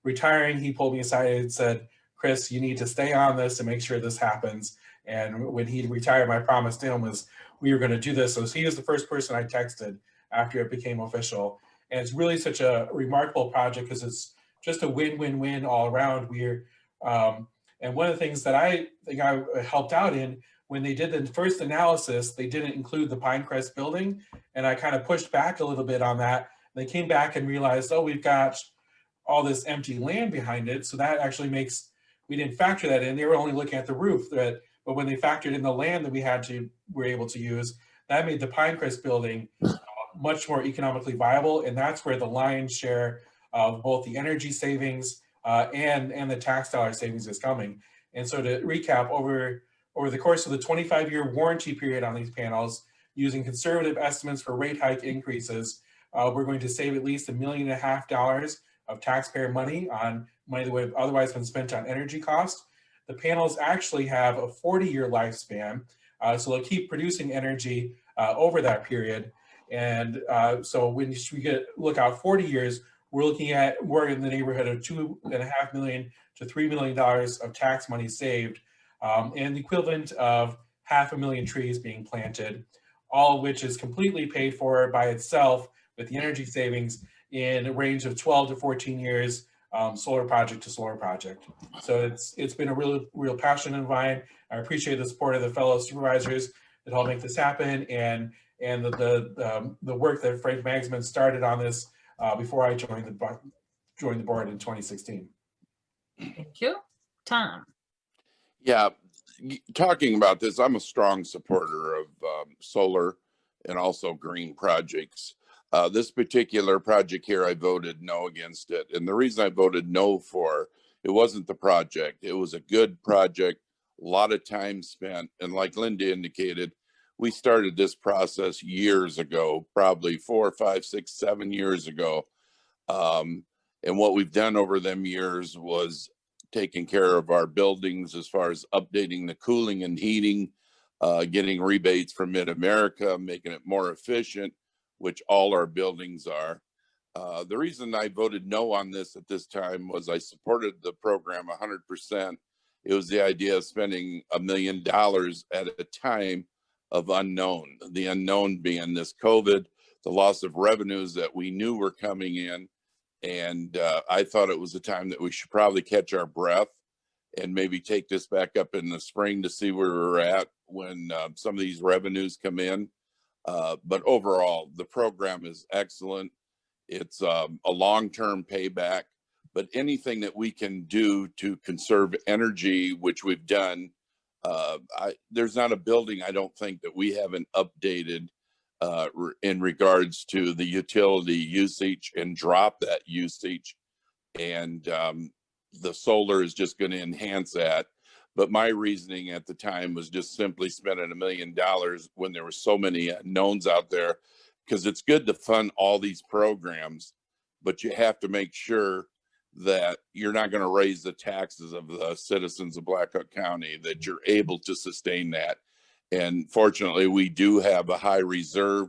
retiring, he pulled me aside and said, "Chris, you need to stay on this and make sure this happens." And when he retired, my promise to him was we were going to do this. So he was the first person I texted after it became official. And it's really such a remarkable project because it's just a win-win-win all around. And one of the things that I think I helped out in when they did the first analysis, they didn't include the Pinecrest building. And I kind of pushed back a little bit on that. They came back and realized, oh, we've got all this empty land behind it. So that actually makes, we didn't factor that in. They were only looking at the roof, but when they factored in the land that were able to use, that made the Pinecrest building much more economically viable. And that's where the lion's share of both the energy savings and the tax dollar savings is coming. And so to recap, over the course of the 25-year warranty period on these panels, using conservative estimates for rate hike increases, we're going to save at least $1.5 million of taxpayer money on money that would have otherwise been spent on energy costs. The panels actually have a 40-year lifespan, so they'll keep producing energy over that period. And so when we look out 40 years, we're looking at more in the neighborhood of $2.5 million to $3 million of tax money saved, and the equivalent of 500,000 trees being planted, all of which is completely paid for by itself with the energy savings in a range of 12 to 14 years, solar project to solar project. So it's been a real passion of mine. I appreciate the support of the fellow supervisors that helped make this happen, and the work that Frank Magsman started on this before I joined the board in 2016. Thank you. Tom. Yeah, talking about this, I'm a strong supporter of solar and also green projects. This particular project here, I voted no against it. And the reason I voted no for it wasn't the project. It was a good project, a lot of time spent. And like Linda indicated, we started this process years ago, probably 4, 5, 6, 7 years ago. And what we've done over them years was taking care of our buildings as far as updating the cooling and heating, getting rebates from Mid-America, making it more efficient, which all our buildings are. The reason I voted no on this at this time was I supported the program 100%. It was the idea of spending $1 million at a time of unknown, the unknown being this COVID, the loss of revenues that we knew were coming in. And I thought it was a time that we should probably catch our breath and maybe take this back up in the spring to see where we're at when some of these revenues come in. But overall, the program is excellent. It's a long-term payback, but anything that we can do to conserve energy, which we've done, there's not a building I don't think that we haven't updated in regards to the utility usage and drop that usage. And the solar is just going to enhance that. But my reasoning at the time was just simply spending $1 million when there were so many unknowns out there, because it's good to fund all these programs, but you have to make sure that you're not going to raise the taxes of the citizens of Black Hawk County, that you're able to sustain that. And fortunately, we do have a high reserve,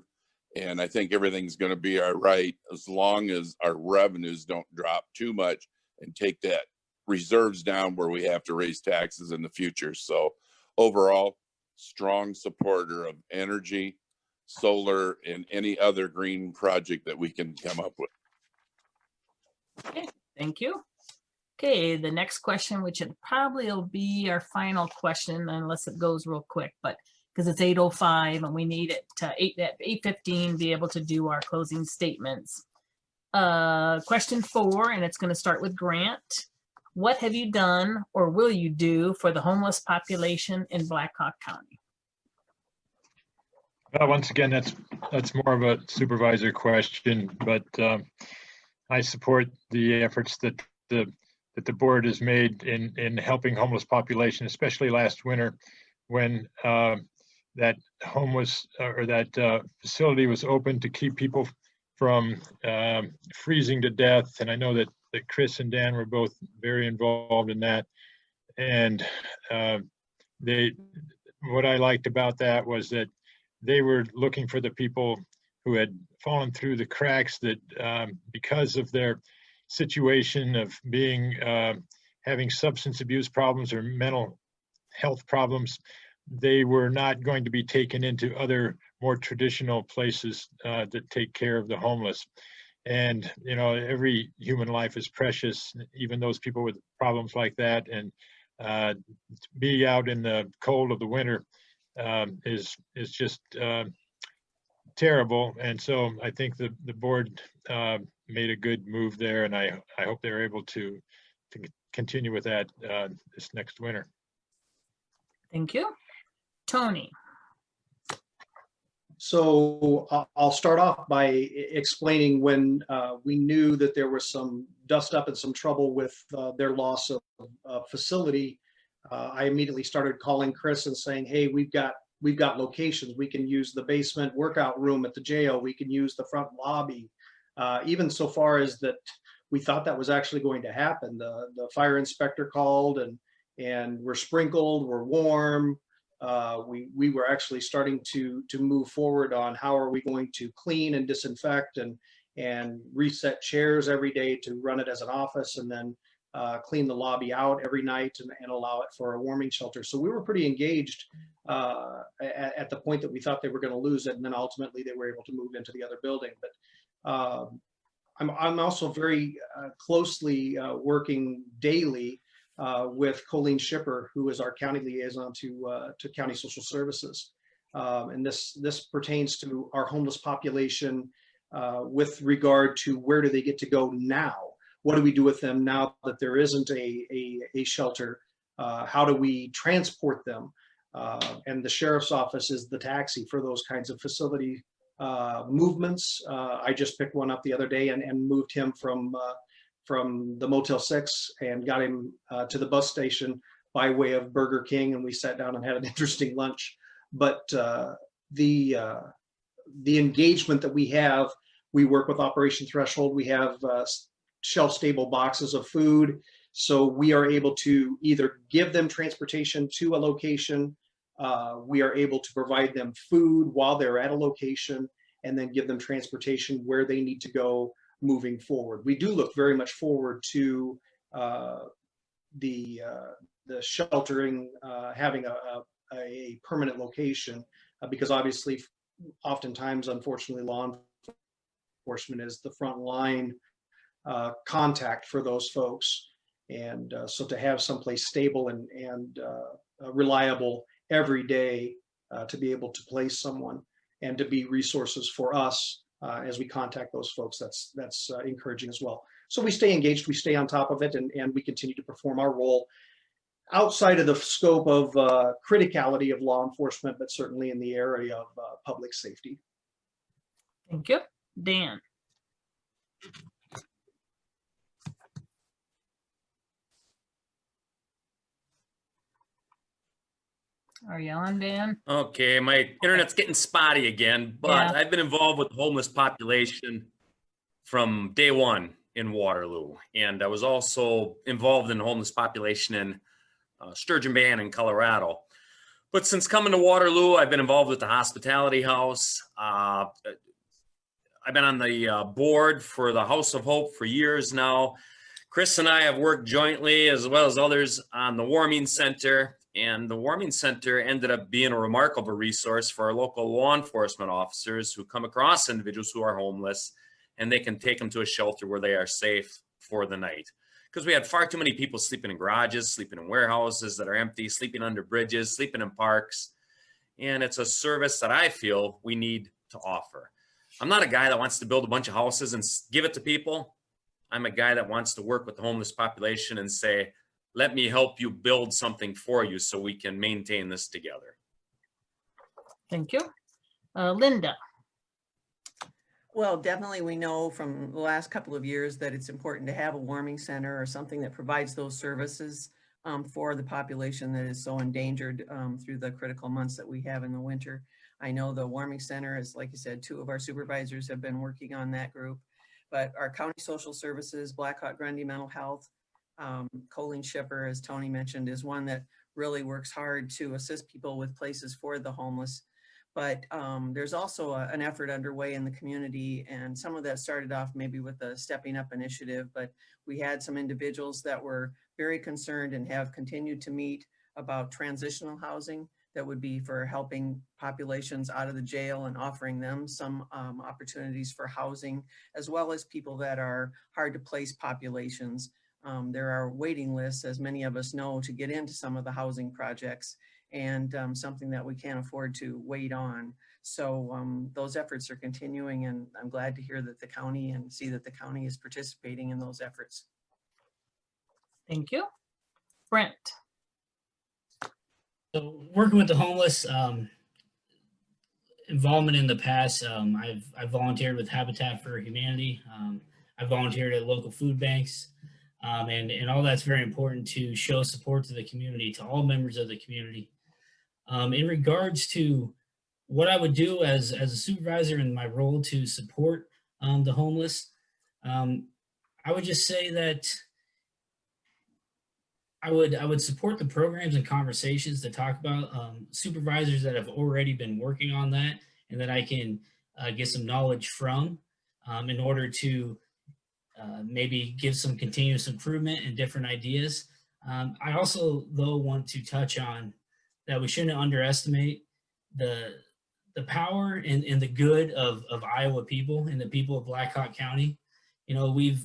and I think everything's going to be all right as long as our revenues don't drop too much and take that reserves down where we have to raise taxes in the future. So overall, strong supporter of energy, solar, and any other green project that we can come up with. Okay, thank you. Okay, the next question, which it probably will be our final question unless it goes real quick, but because it's 8:05 and we need it to 8:15 be able to do our closing statements. Question 4, and it's going to start with Grant. What have you done or will you do for the homeless population in Black Hawk County? Once again, that's more of a supervisor question, but I support the efforts that the board has made in helping homeless population, especially last winter when that home was, or that facility was open to keep people from freezing to death. And I know that Chris and Dan were both very involved in that. And what I liked about that was that they were looking for the people who had fallen through the cracks, that because of their situation of being having substance abuse problems or mental health problems, they were not going to be taken into other more traditional places that take care of the homeless. And you know, every human life is precious, even those people with problems like that. And be out in the cold of the winter is just terrible. And so I think the board made a good move there, and I hope they're able to continue with that this next winter. Thank you. Tony. So I'll start off by explaining when we knew that there was some dust up and some trouble with their loss of facility. I immediately started calling Chris and saying, hey, we've got locations. We can use the basement workout room at the jail. We can use the front lobby. Even so far as that, we thought that was actually going to happen. The fire inspector called and we're sprinkled, we're warm. We were actually starting to move forward on how are we going to clean and disinfect and reset chairs every day to run it as an office, and then clean the lobby out every night and allow it for a warming shelter. So we were pretty engaged at the point that we thought they were going to lose it, and then ultimately they were able to move into the other building. But I'm also very closely working daily with Colleen Shipper, who is our county liaison to County Social Services. And this pertains to our homeless population with regard to where do they get to go now? What do we do with them now that there isn't a shelter? How do we transport them? And the sheriff's office is the taxi for those kinds of facility movements. I just picked one up the other day and moved him from the Motel 6 and got him to the bus station by way of Burger King, and we sat down and had an interesting lunch. But the engagement that we work with Operation Threshold. We have shelf-stable boxes of food, so we are able to either give them transportation to a location, we are able to provide them food while they're at a location, and then give them transportation where they need to go moving forward. We do look very much forward to the sheltering having a permanent location, because obviously, oftentimes, unfortunately, law enforcement is the front line contact for those folks. And so to have someplace stable and reliable every day to be able to place someone and to be resources for us as we contact those folks, that's encouraging as well. So we stay engaged, we stay on top of it, and we continue to perform our role outside of the scope of criticality of law enforcement, but certainly in the area of public safety. Thank you. Dan. Are you on, Dan? Okay, my internet's getting spotty again, but Yeah. I've been involved with the homeless population from day one in Waterloo. And I was also involved in the homeless population in Sturgeon Bay in Colorado. But since coming to Waterloo, I've been involved with the Hospitality House. I've been on the board for the House of Hope for years now. Chris and I have worked jointly, as well as others, on the Warming Center. And the Warming Center ended up being a remarkable resource for our local law enforcement officers who come across individuals who are homeless, and they can take them to a shelter where they are safe for the night. Because we had far too many people sleeping in garages, sleeping in warehouses that are empty, sleeping under bridges, sleeping in parks. And it's a service that I feel we need to offer. I'm not a guy that wants to build a bunch of houses and give it to people. I'm a guy that wants to work with the homeless population and say, let me help you build something for you so we can maintain this together. Thank you. Linda. Well, definitely we know from the last couple of years that it's important to have a warming center or something that provides those services for the population that is so endangered through the critical months that we have in the winter. I know the warming center is, like you said, 2 of our supervisors have been working on that group, but our county social services, Black Hawk County Mental Health, Colleen Shipper, as Tony mentioned, is one that really works hard to assist people with places for the homeless. But there's also an effort underway in the community, and some of that started off maybe with the Stepping Up initiative, but we had some individuals that were very concerned and have continued to meet about transitional housing that would be for helping populations out of the jail and offering them some opportunities for housing, as well as people that are hard to place populations. There are waiting lists, as many of us know, to get into some of the housing projects. and something that we can't afford to wait on. So those efforts are continuing, and I'm glad to hear that the county and see that the county is participating in those efforts. Thank you. Brent. So working with the homeless, involvement in the past, I've volunteered with Habitat for Humanity. I volunteered at local food banks, and all that's very important to show support to the community, to all members of the community. In regards to what I would do as a supervisor in my role to support the homeless, I would just say that I would support the programs and conversations that talk about supervisors that have already been working on that, and that I can get some knowledge from in order to maybe give some continuous improvement and different ideas. I also, though, want to touch on that we shouldn't underestimate the power and the good of Iowa people and the people of Black Hawk County. You know, we've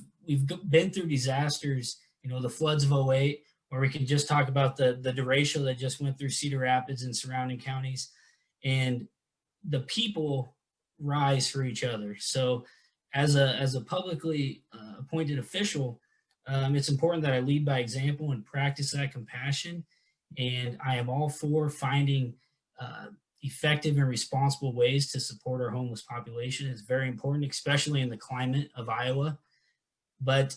been through disasters, you know, the floods of '08, or we can just talk about the derecho that just went through Cedar Rapids and surrounding counties. And the people rise for each other. So as a publicly appointed official, it's important that I lead by example and practice that compassion. And I am all for finding effective and responsible ways to support our homeless population. It's very important, especially in the climate of Iowa. But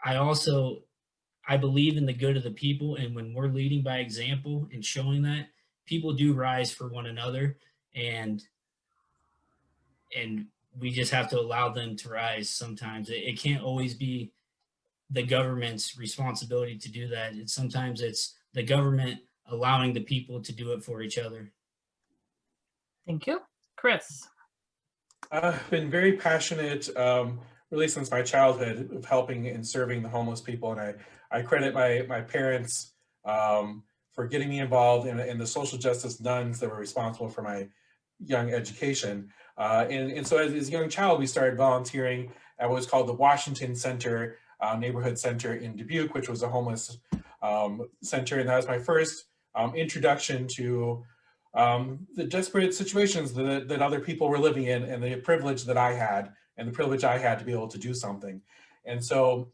I believe in the good of the people, and when we're leading by example and showing that, people do rise for one another, and we just have to allow them to rise sometimes. It can't always be the government's responsibility to do that. Sometimes it's the government allowing the people to do it for each other. Thank you. Chris. I've been very passionate, really since my childhood, of helping and serving the homeless people. And I credit my parents for getting me involved in the social justice nuns that were responsible for my young education. And so as a young child, we started volunteering at what was called the Washington Center, neighborhood center in Dubuque, which was a homeless center. And that was my first introduction to the desperate situations that other people were living in, and the privilege that I had, and the privilege I had to be able to do something. And so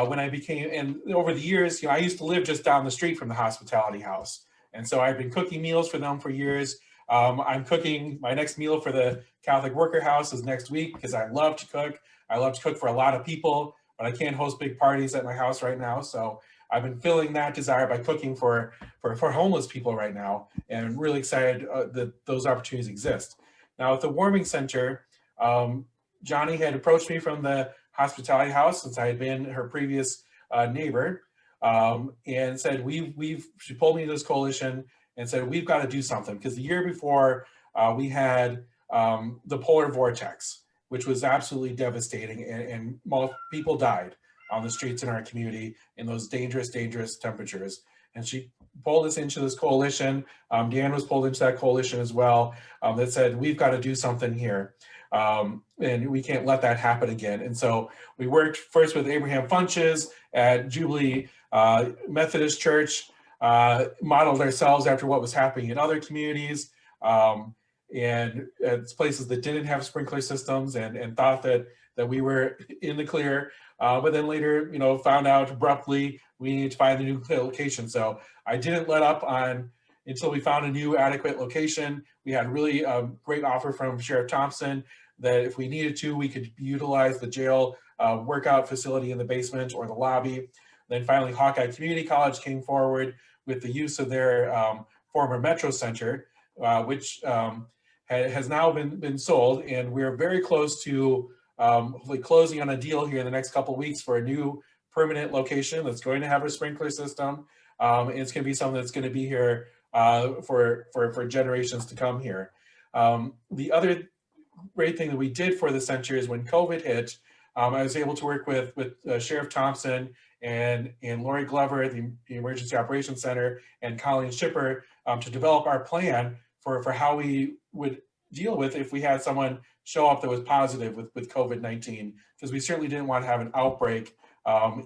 when I became, and over the years, you know, I used to live just down the street from the hospitality house. And so I've been cooking meals for them for years. I'm cooking my next meal for the Catholic Worker House is next week, because I love to cook. I love to cook for a lot of people, but I can't host big parties at my house right now. So I've been filling that desire by cooking for homeless people right now, and I'm really excited that those opportunities exist. Now at the warming center, Johnny had approached me from the hospitality house, since I had been her previous neighbor, and said, she pulled me to this coalition and said, we've got to do something, because the year before we had the polar vortex, which was absolutely devastating, and most people died on the streets in our community in those dangerous temperatures. And she pulled us into this coalition. Dan was pulled into that coalition as well, that said, we've got to do something here. And we can't let that happen again. And so we worked first with Abraham Funches at Jubilee Methodist Church, modeled ourselves after what was happening in other communities, and at places that didn't have sprinkler systems, and thought that we were in the clear. But then later, you know, found out abruptly we needed to find a new location. So I didn't let up until we found a new adequate location. We had really great offer from Sheriff Thompson that if we needed to, we could utilize the jail workout facility in the basement or the lobby. Then finally, Hawkeye Community College came forward with the use of their former Metro Center, which has now been sold. And we're very close to hopefully closing on a deal here in the next couple of weeks for a new permanent location that's going to have a sprinkler system. And it's going to be something that's going to be here for generations to come here. The other great thing that we did for the center is when COVID hit, I was able to work with Sheriff Thompson and Lori Glover at the Emergency Operations Center and Colleen Shipper to develop our plan for how we would deal with if we had someone show up that was positive with COVID-19, because we certainly didn't want to have an outbreak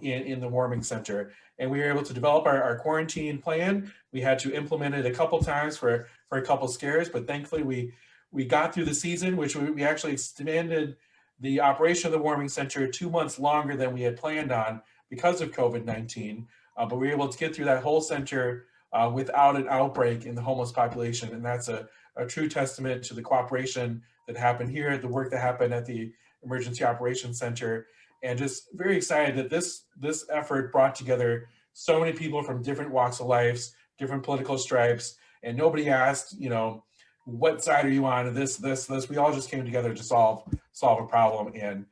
in the warming center. And we were able to develop our quarantine plan. We had to implement it a couple times for a couple scares, but thankfully we got through the season, which we actually expanded the operation of the warming center 2 months longer than we had planned on because of COVID-19. But we were able to get through that whole center without an outbreak in the homeless population. And that's a true testament to the cooperation that happened here, the work that happened at the Emergency Operations Center, and just very excited that this effort brought together so many people from different walks of life, different political stripes, and nobody asked, what side are you on? This. We all just came together to solve a problem, and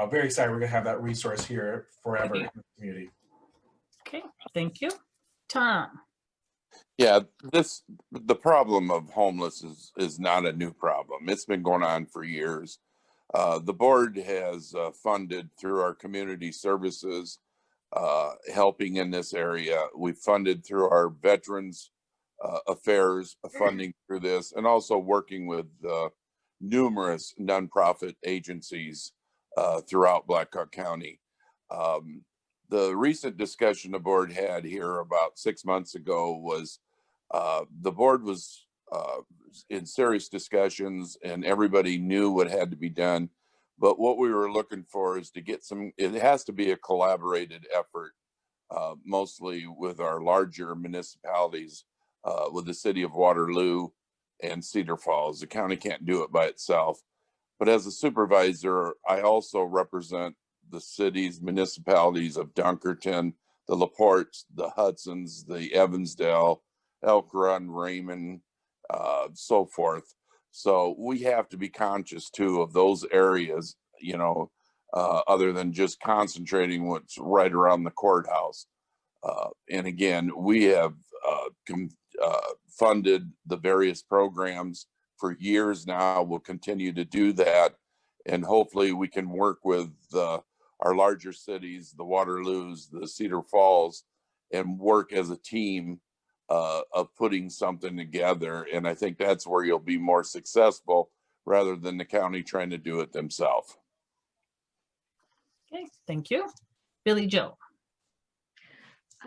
very excited we're gonna have that resource here forever in the community. Okay, thank you. Tom? Yeah, the problem of homeless is not a new problem. It's been going on for years. The board has funded through our community services, helping in this area. We've funded through our veterans affairs funding through this, and also working with numerous nonprofit agencies throughout Black Hawk County. The recent discussion the board had here about 6 months ago was the board was in serious discussions, and everybody knew what had to be done. But what we were looking for is to get it has to be a collaborated effort, mostly with our larger municipalities, with the city of Waterloo and Cedar Falls. The county can't do it by itself. But as a supervisor, I also represent the cities, municipalities of Dunkerton, the LaPortes, the Hudsons, the Evansdale, Elk Run, Raymond, so forth. So we have to be conscious too of those areas, other than just concentrating what's right around the courthouse. And again, we have funded the various programs for years now. We'll continue to do that. And hopefully we can work with our larger cities, the Waterloos, the Cedar Falls, and work as a team of putting something together. And I think that's where you'll be more successful rather than the county trying to do it themselves. Okay, thank you. Billy Joe?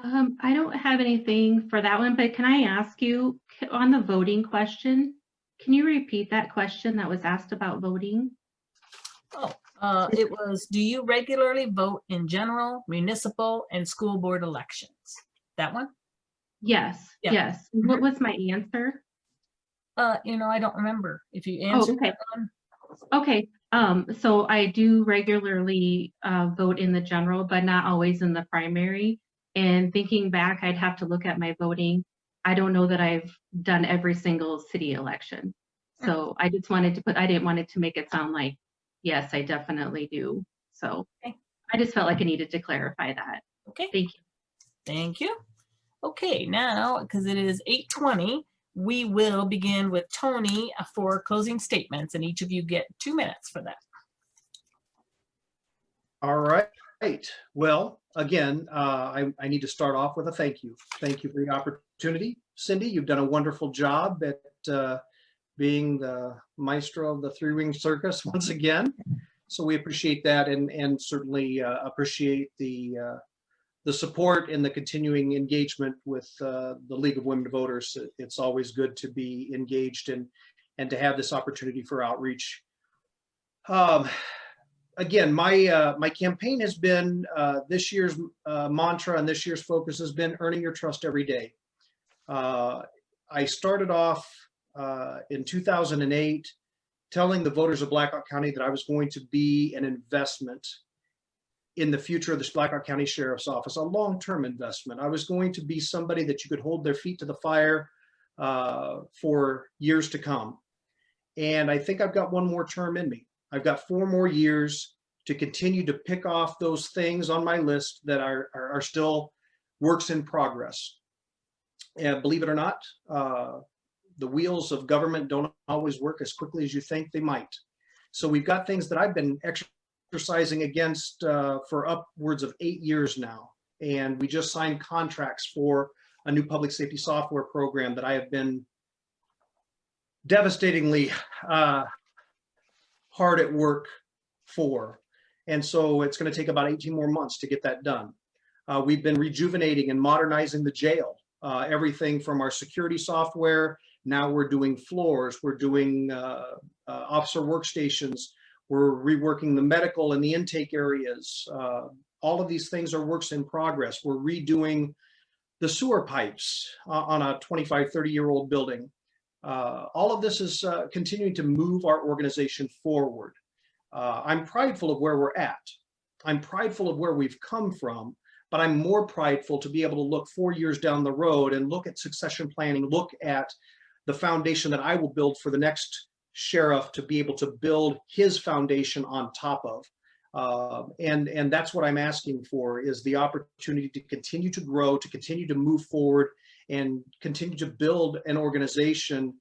I don't have anything for that one, but can I ask you on the voting question, can you repeat that question that was asked about voting? Oh, it was, do you regularly vote in general, municipal, and school board elections? That one? Yes, Yeah. yes. What was my answer? I don't remember if you answered okay. that one. Okay, so I do regularly vote in the general, but not always in the primary. And thinking back, I'd have to look at my voting. I don't know that I've done every single city election. So I just wanted to I didn't want it to make it sound like, yes, I definitely do. So Okay. I just felt like I needed to clarify that. Okay, Thank you. thank you. Okay, now, because it is 8:20, we will begin with Tony for closing statements, and each of you get 2 minutes for that. All right. Well, again, I need to start off with a thank you. Thank you for the opportunity. Cindy, you've done a wonderful job at being the maestro of the three-ring circus once again. So we appreciate that, and certainly appreciate the support and the continuing engagement with the League of Women Voters. It's always good to be engaged and to have this opportunity for outreach. Again, my campaign has been, this year's mantra and this year's focus has been earning your trust every day. I started off in 2008 telling the voters of Black Hawk County that I was going to be an investment in the future of this Black Hawk County Sheriff's Office, a long-term investment. I was going to be somebody that you could hold their feet to the fire for years to come. And I think I've got one more term in me. I've got 4 more years to continue to pick off those things on my list that are still works in progress. And believe it or not, the wheels of government don't always work as quickly as you think they might. So we've got things that I've been exercising against for upwards of 8 years now. And we just signed contracts for a new public safety software program that I have been devastatingly hard at work for. And so it's going to take about 18 more months to get that done. We've been rejuvenating and modernizing the jail, everything from our security software. Now we're doing floors, we're doing officer workstations, we're reworking the medical and the intake areas. All of these things are works in progress. We're redoing the sewer pipes on a 25, 30-year-old building. All of this is continuing to move our organization forward. I'm prideful of where we're at. I'm prideful of where we've come from, but I'm more prideful to be able to look 4 years down the road and look at succession planning, look at the foundation that I will build for the next sheriff to be able to build his foundation on top of. And that's what I'm asking for, is the opportunity to continue to grow, to continue to move forward, and continue to build an organization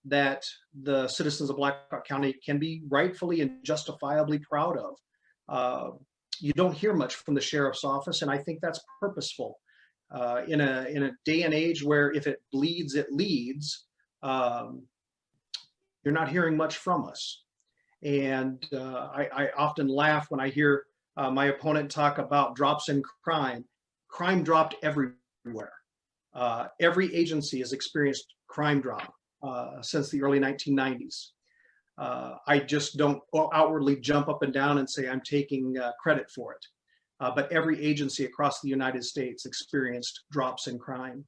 that the citizens of Black Hawk County can be rightfully and justifiably proud of. You don't hear much from the sheriff's office, and I think that's purposeful. In a day and age where if it bleeds, it leads, you're not hearing much from us. And I often laugh when I hear my opponent talk about drops in crime. Crime dropped everywhere. Every agency has experienced crime drop since the early 1990s. I just don't outwardly jump up and down and say I'm taking credit for it. But every agency across the United States experienced drops in crime.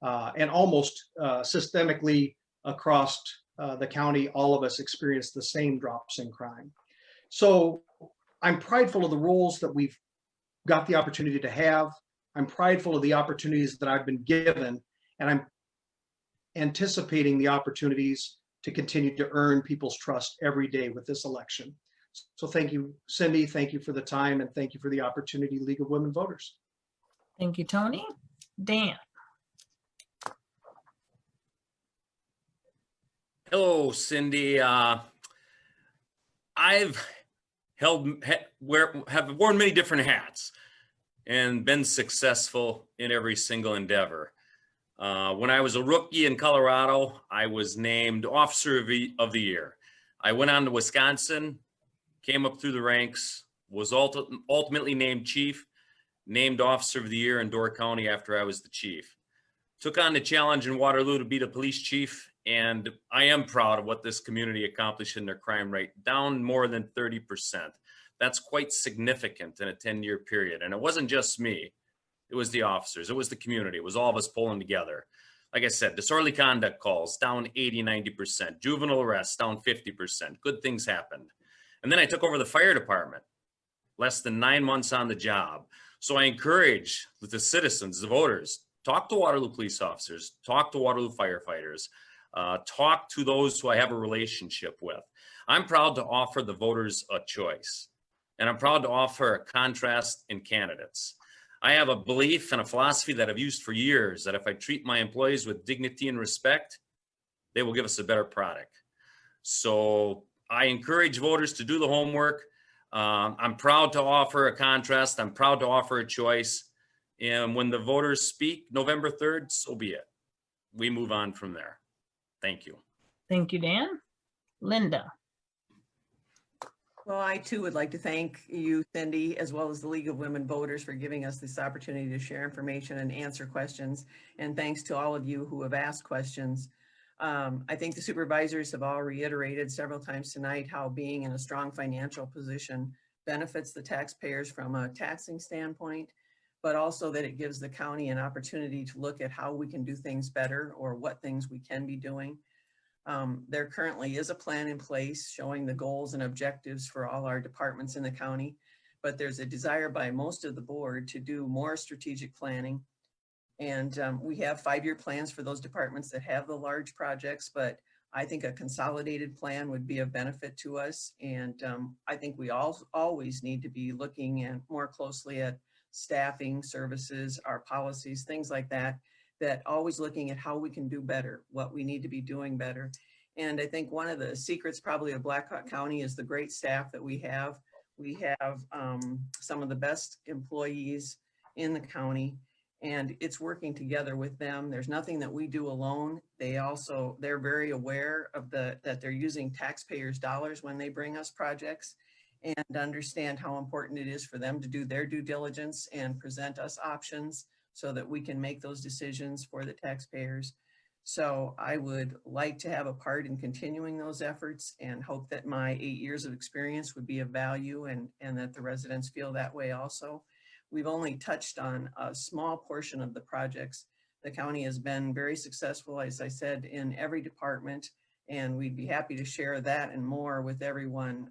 And almost systemically across the county, all of us experienced the same drops in crime. So I'm prideful of the roles that we've got the opportunity to have. I'm prideful of the opportunities that I've been given, and I'm anticipating the opportunities to continue to earn people's trust every day with this election. So thank you, Cindy. Thank you for the time, and thank you for the opportunity, League of Women Voters. Thank you, Tony. Dan. Hello, Cindy. I've worn many different hats and been successful in every single endeavor. When I was a rookie in Colorado, I was named Officer of the Year. I went on to Wisconsin, came up through the ranks, was ultimately named Chief, named Officer of the Year in Door County after I was the Chief. Took on the challenge in Waterloo to be the police chief, and I am proud of what this community accomplished in their crime rate, down more than 30%. That's quite significant in a 10-year period. And it wasn't just me. It was the officers. It was the community. It was all of us pulling together. Like I said, disorderly conduct calls down 80, 90%. Juvenile arrests down 50%. Good things happened. And then I took over the fire department, less than 9 months on the job. So I encourage the citizens, the voters, talk to Waterloo police officers, talk to Waterloo firefighters, talk to those who I have a relationship with. I'm proud to offer the voters a choice, and I'm proud to offer a contrast in candidates. I have a belief and a philosophy that I've used for years, that if I treat my employees with dignity and respect, they will give us a better product. So I encourage voters to do the homework. I'm proud to offer a contrast. I'm proud to offer a choice. And when the voters speak November 3rd, so be it. We move on from there. Thank you. Thank you, Dan. Linda. Well, I too would like to thank you, Cindy, as well as the League of Women Voters for giving us this opportunity to share information and answer questions. And thanks to all of you who have asked questions. I think the supervisors have all reiterated several times tonight how being in a strong financial position benefits the taxpayers from a taxing standpoint, but also that it gives the county an opportunity to look at how we can do things better or what things we can be doing. There currently is a plan in place showing the goals and objectives for all our departments in the county, but there's a desire by most of the board to do more strategic planning. And we have 5-year plans for those departments that have the large projects, but I think a consolidated plan would be of benefit to us. And I think we always need to be looking at more closely at staffing, services, our policies, things like that, that always looking at how we can do better, what we need to be doing better. And I think one of the secrets probably of Black Hawk County is the great staff that we have. We have some of the best employees in the county, and it's working together with them. There's nothing that we do alone. They're very aware of that they're using taxpayers' dollars when they bring us projects. and understand how important it is for them to do their due diligence and present us options so that we can make those decisions for the taxpayers. So I would like to have a part in continuing those efforts and hope that my 8 years of experience would be of value and that the residents feel that way also. We've only touched on a small portion of the projects. The county has been very successful, as I said, in every department, and we'd be happy to share that and more with everyone.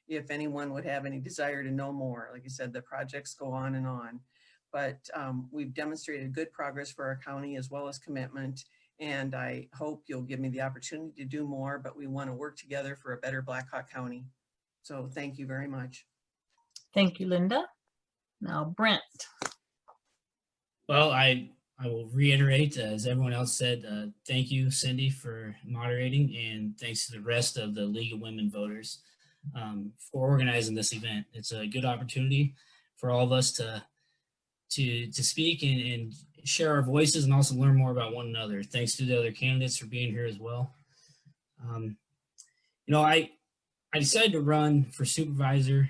If anyone would have any desire to know more, like I said, the projects go on and on. But we've demonstrated good progress for our county as well as commitment. And I hope you'll give me the opportunity to do more, but we want to work together for a better Black Hawk County. So thank you very much. Thank you, Linda. Now, Brent. Well, I will reiterate, as everyone else said, thank you, Cindy, for moderating, and thanks to the rest of the League of Women Voters for organizing this event. It's a good opportunity for all of us to speak and share our voices and also learn more about one another. Thanks to the other candidates for being here as well. I decided to run for supervisor,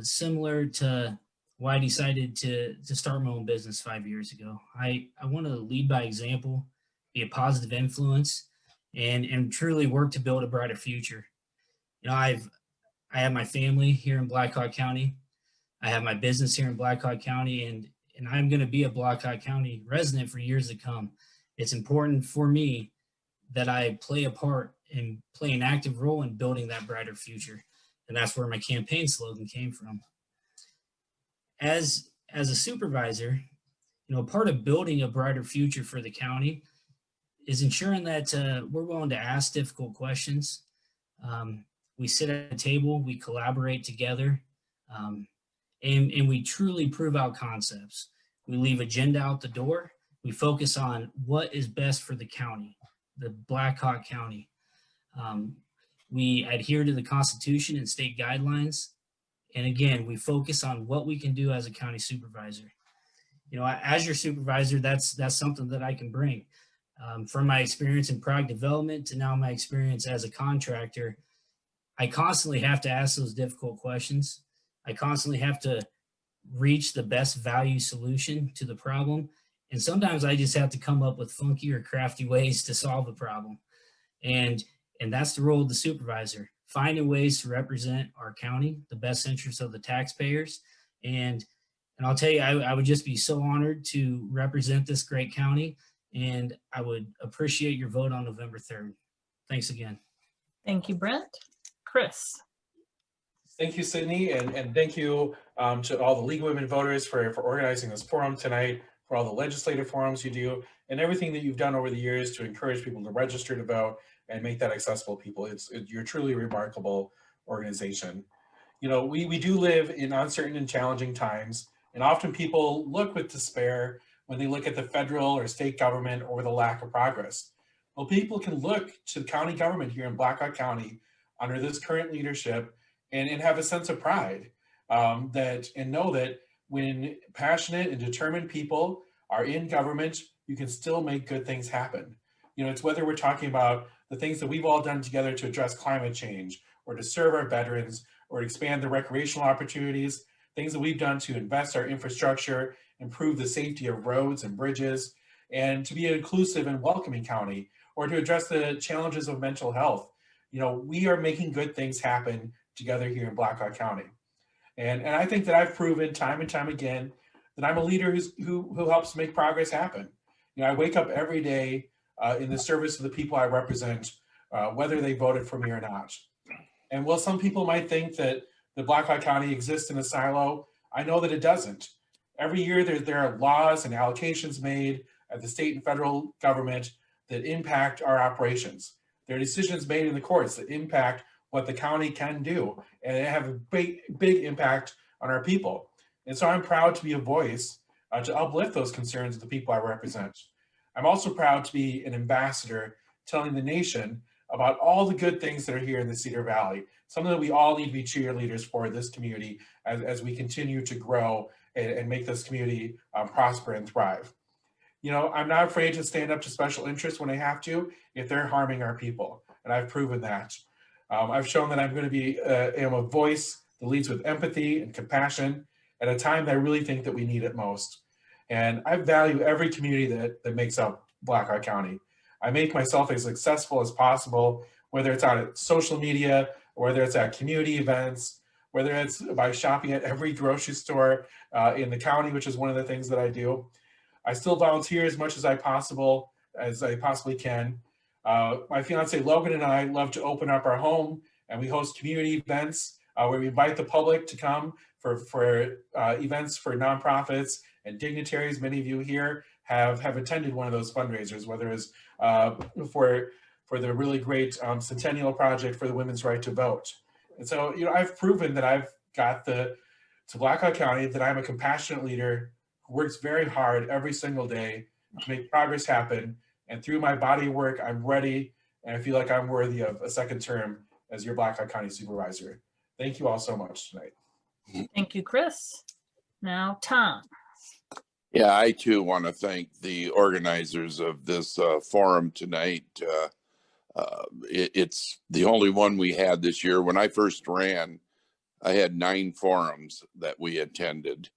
similar to why I decided to start my own business 5 years ago. I want to lead by example, be a positive influence, and truly work to build a brighter future. I have my family here in Black Hawk County. I have my business here in Black Hawk County, and I'm going to be a Black Hawk County resident for years to come. It's important for me that I play a part and play an active role in building that brighter future. And that's where my campaign slogan came from. As a supervisor, part of building a brighter future for the county is ensuring that we're willing to ask difficult questions. We sit at a table, we collaborate together, and we truly prove out concepts. We leave agenda out the door. We focus on what is best for the county, the Black Hawk County. We adhere to the Constitution and state guidelines. And again, we focus on what we can do as a county supervisor. As your supervisor, that's something that I can bring. From my experience in product development to now my experience as a contractor, I constantly have to ask those difficult questions. I constantly have to reach the best value solution to the problem. And sometimes I just have to come up with funky or crafty ways to solve the problem. And that's the role of the supervisor, finding ways to represent our county, the best interests of the taxpayers. And I'll tell you, I would just be so honored to represent this great county. And I would appreciate your vote on November 3rd. Thanks again. Thank you, Brent. Chris. Thank you, Sydney, and thank you to all the League of Women Voters for organizing this forum tonight, for all the legislative forums you do, and everything that you've done over the years to encourage people to register to vote and make that accessible to people. You're truly a remarkable organization. We do live in uncertain and challenging times, and often people look with despair when they look at the federal or state government or the lack of progress. Well, people can look to the county government here in Black Hawk County under this current leadership and have a sense of pride and know that when passionate and determined people are in government, you can still make good things happen. It's whether we're talking about the things that we've all done together to address climate change or to serve our veterans or expand the recreational opportunities, things that we've done to invest our infrastructure, improve the safety of roads and bridges, and to be an inclusive and welcoming county, or to address the challenges of mental health. We are making good things happen together here in Black Hawk County. And I think that I've proven time and time again that I'm a leader who helps make progress happen. I wake up every day in the service of the people I represent, whether they voted for me or not. And while some people might think that the Black Hawk County exists in a silo, I know that it doesn't. Every year there are laws and allocations made at the state and federal government that impact our operations. There are decisions made in the courts that impact what the county can do, and they have a big impact on our people. And so I'm proud to be a voice to uplift those concerns of the people I represent. I'm also proud to be an ambassador telling the nation about all the good things that are here in the Cedar Valley, something that we all need to be cheerleaders for this community as we continue to grow and make this community prosper and thrive. I'm not afraid to stand up to special interests when I have to, if they're harming our people, and I've proven that. I've shown that I'm going to be am a voice that leads with empathy and compassion at a time that I really think that we need it most. And I value every community that makes up Black Hawk County. I make myself as accessible as possible, whether it's on social media, or whether it's at community events, whether it's by shopping at every grocery store in the county, which is one of the things that I do. I still volunteer as much as I possibly can. My fiance Logan and I love to open up our home, and we host community events where we invite the public to come for events for nonprofits and dignitaries. Many of you here have attended one of those fundraisers, whether it's for the really great Centennial Project for the Women's Right to Vote. And so, I've proven that I've got to Black Hawk County, that I'm a compassionate leader who works very hard every single day to make progress happen. And through my body of work, I'm ready, and I feel like I'm worthy of a second term as your Black Hawk County Supervisor. Thank you all so much tonight. Thank you, Chris. Now, Tom. Yeah, I too want to thank the organizers of this forum tonight. It's the only one we had this year. When I first ran, I had 9 forums that we attended.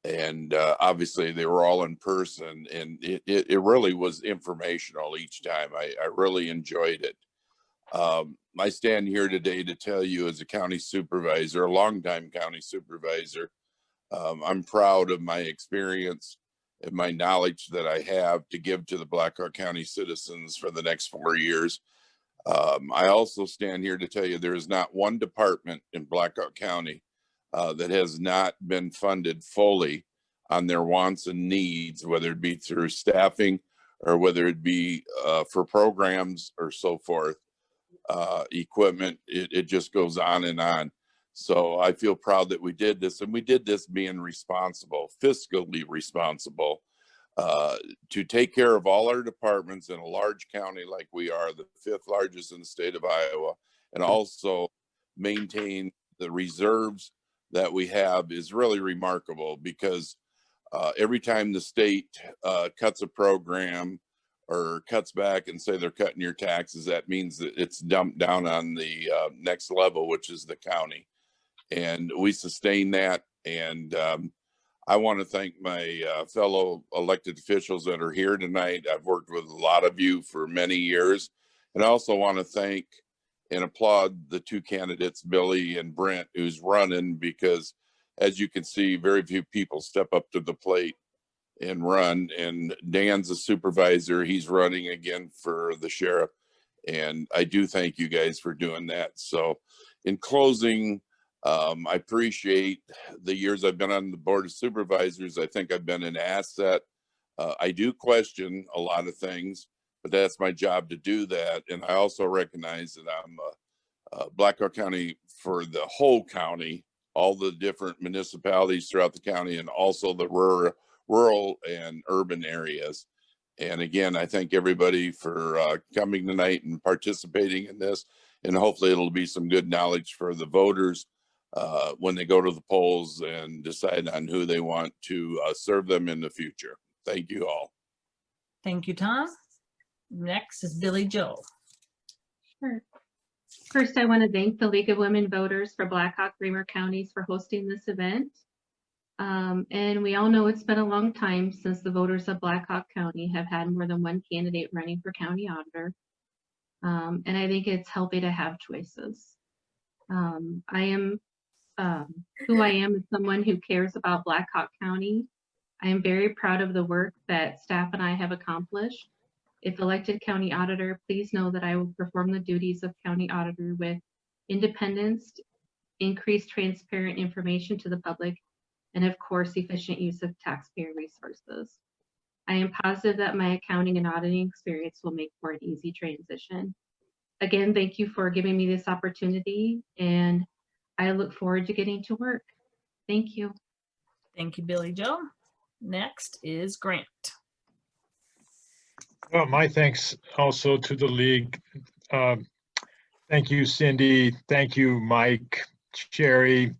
And obviously they were all in person, and it really was informational each time. I really enjoyed it. I stand here today to tell you, as a county supervisor, a longtime county supervisor, I'm proud of my experience and my knowledge that I have to give to the Black Hawk County citizens for the next 4 years. I also stand here to tell you there is not one department in Black Hawk County that has not been funded fully on their wants and needs, whether it be through staffing or whether it be for programs or so forth, equipment. It just goes on and on. So I feel proud that we did this, and we did this being responsible, fiscally responsible, to take care of all our departments in a large county like we are, the 5th largest in the state of Iowa, and also maintain the reserves that we have is really remarkable, because every time the state cuts a program or cuts back and say they're cutting your taxes, that means that it's dumped down on the next level, which is the county. And we sustain that. And I want to thank my fellow elected officials that are here tonight. I've worked with a lot of you for many years. And I also want to thank and applaud the 2 candidates, Billy and Brent, who's running, because as you can see, very few people step up to the plate and run. And Dan's a supervisor. He's running again for the sheriff. And I do thank you guys for doing that. So in closing, I appreciate the years I've been on the Board of Supervisors. I think I've been an asset. I do question a lot of things, but that's my job to do that. And I also recognize that I'm Black Hawk County for the whole county, all the different municipalities throughout the county, and also the rural and urban areas. And again, I thank everybody for coming tonight and participating in this. And hopefully it'll be some good knowledge for the voters when they go to the polls and decide on who they want to serve them in the future. Thank you all. Thank you, Tom. Next is Billy Joe. Sure. First, I want to thank the League of Women Voters for BlackHawk-Bremer counties for hosting this event. And we all know it's been a long time since the voters of Black Hawk County have had more than one candidate running for county auditor. And I think it's healthy to have choices. I am who I am is someone who cares about Black Hawk County. I am very proud of the work that staff and I have accomplished. If elected county auditor, please know that I will perform the duties of county auditor with independence, increased transparent information to the public, and of course, efficient use of taxpayer resources. I am positive that my accounting and auditing experience will make for an easy transition. Again, thank you for giving me this opportunity, and I look forward to getting to work. Thank you. Thank you, Billy Joe. Next is Grant. Well, my thanks also to the league. Thank you, Cindy. Thank you, Mike, Sherry,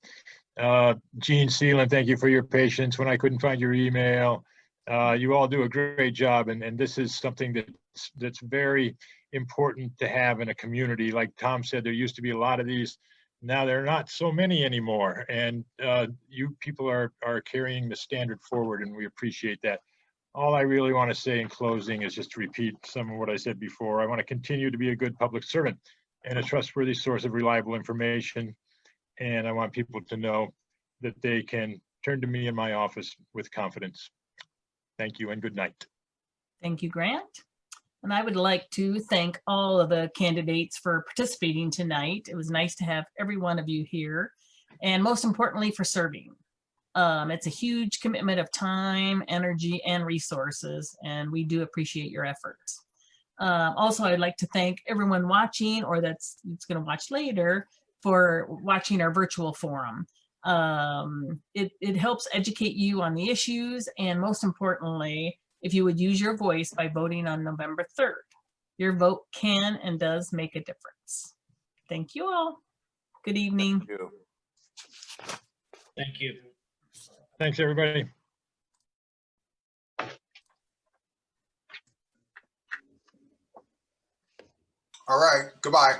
Gene Seelan. Thank you for your patience when I couldn't find your email. You all do a great job, and this is something that's very important to have in a community. Like Tom said, there used to be a lot of these. Now there are not so many anymore. And you people are carrying the standard forward, and we appreciate that. All I really want to say in closing is just to repeat some of what I said before. I want to continue to be a good public servant and a trustworthy source of reliable information. And I want people to know that they can turn to me in my office with confidence. Thank you and good night. Thank you, Grant. And I would like to thank all of the candidates for participating tonight. It was nice to have every one of you here, and most importantly, for serving. It's a huge commitment of time, energy, and resources, and we do appreciate your efforts. Also, I'd like to thank everyone watching, or that's going to watch later, for watching our virtual forum. It helps educate you on the issues, and most importantly, if you would use your voice by voting on November 3rd. Your vote can and does make a difference. Thank you all. Good evening. Thank you. Thank you. Thanks, everybody. All right, goodbye.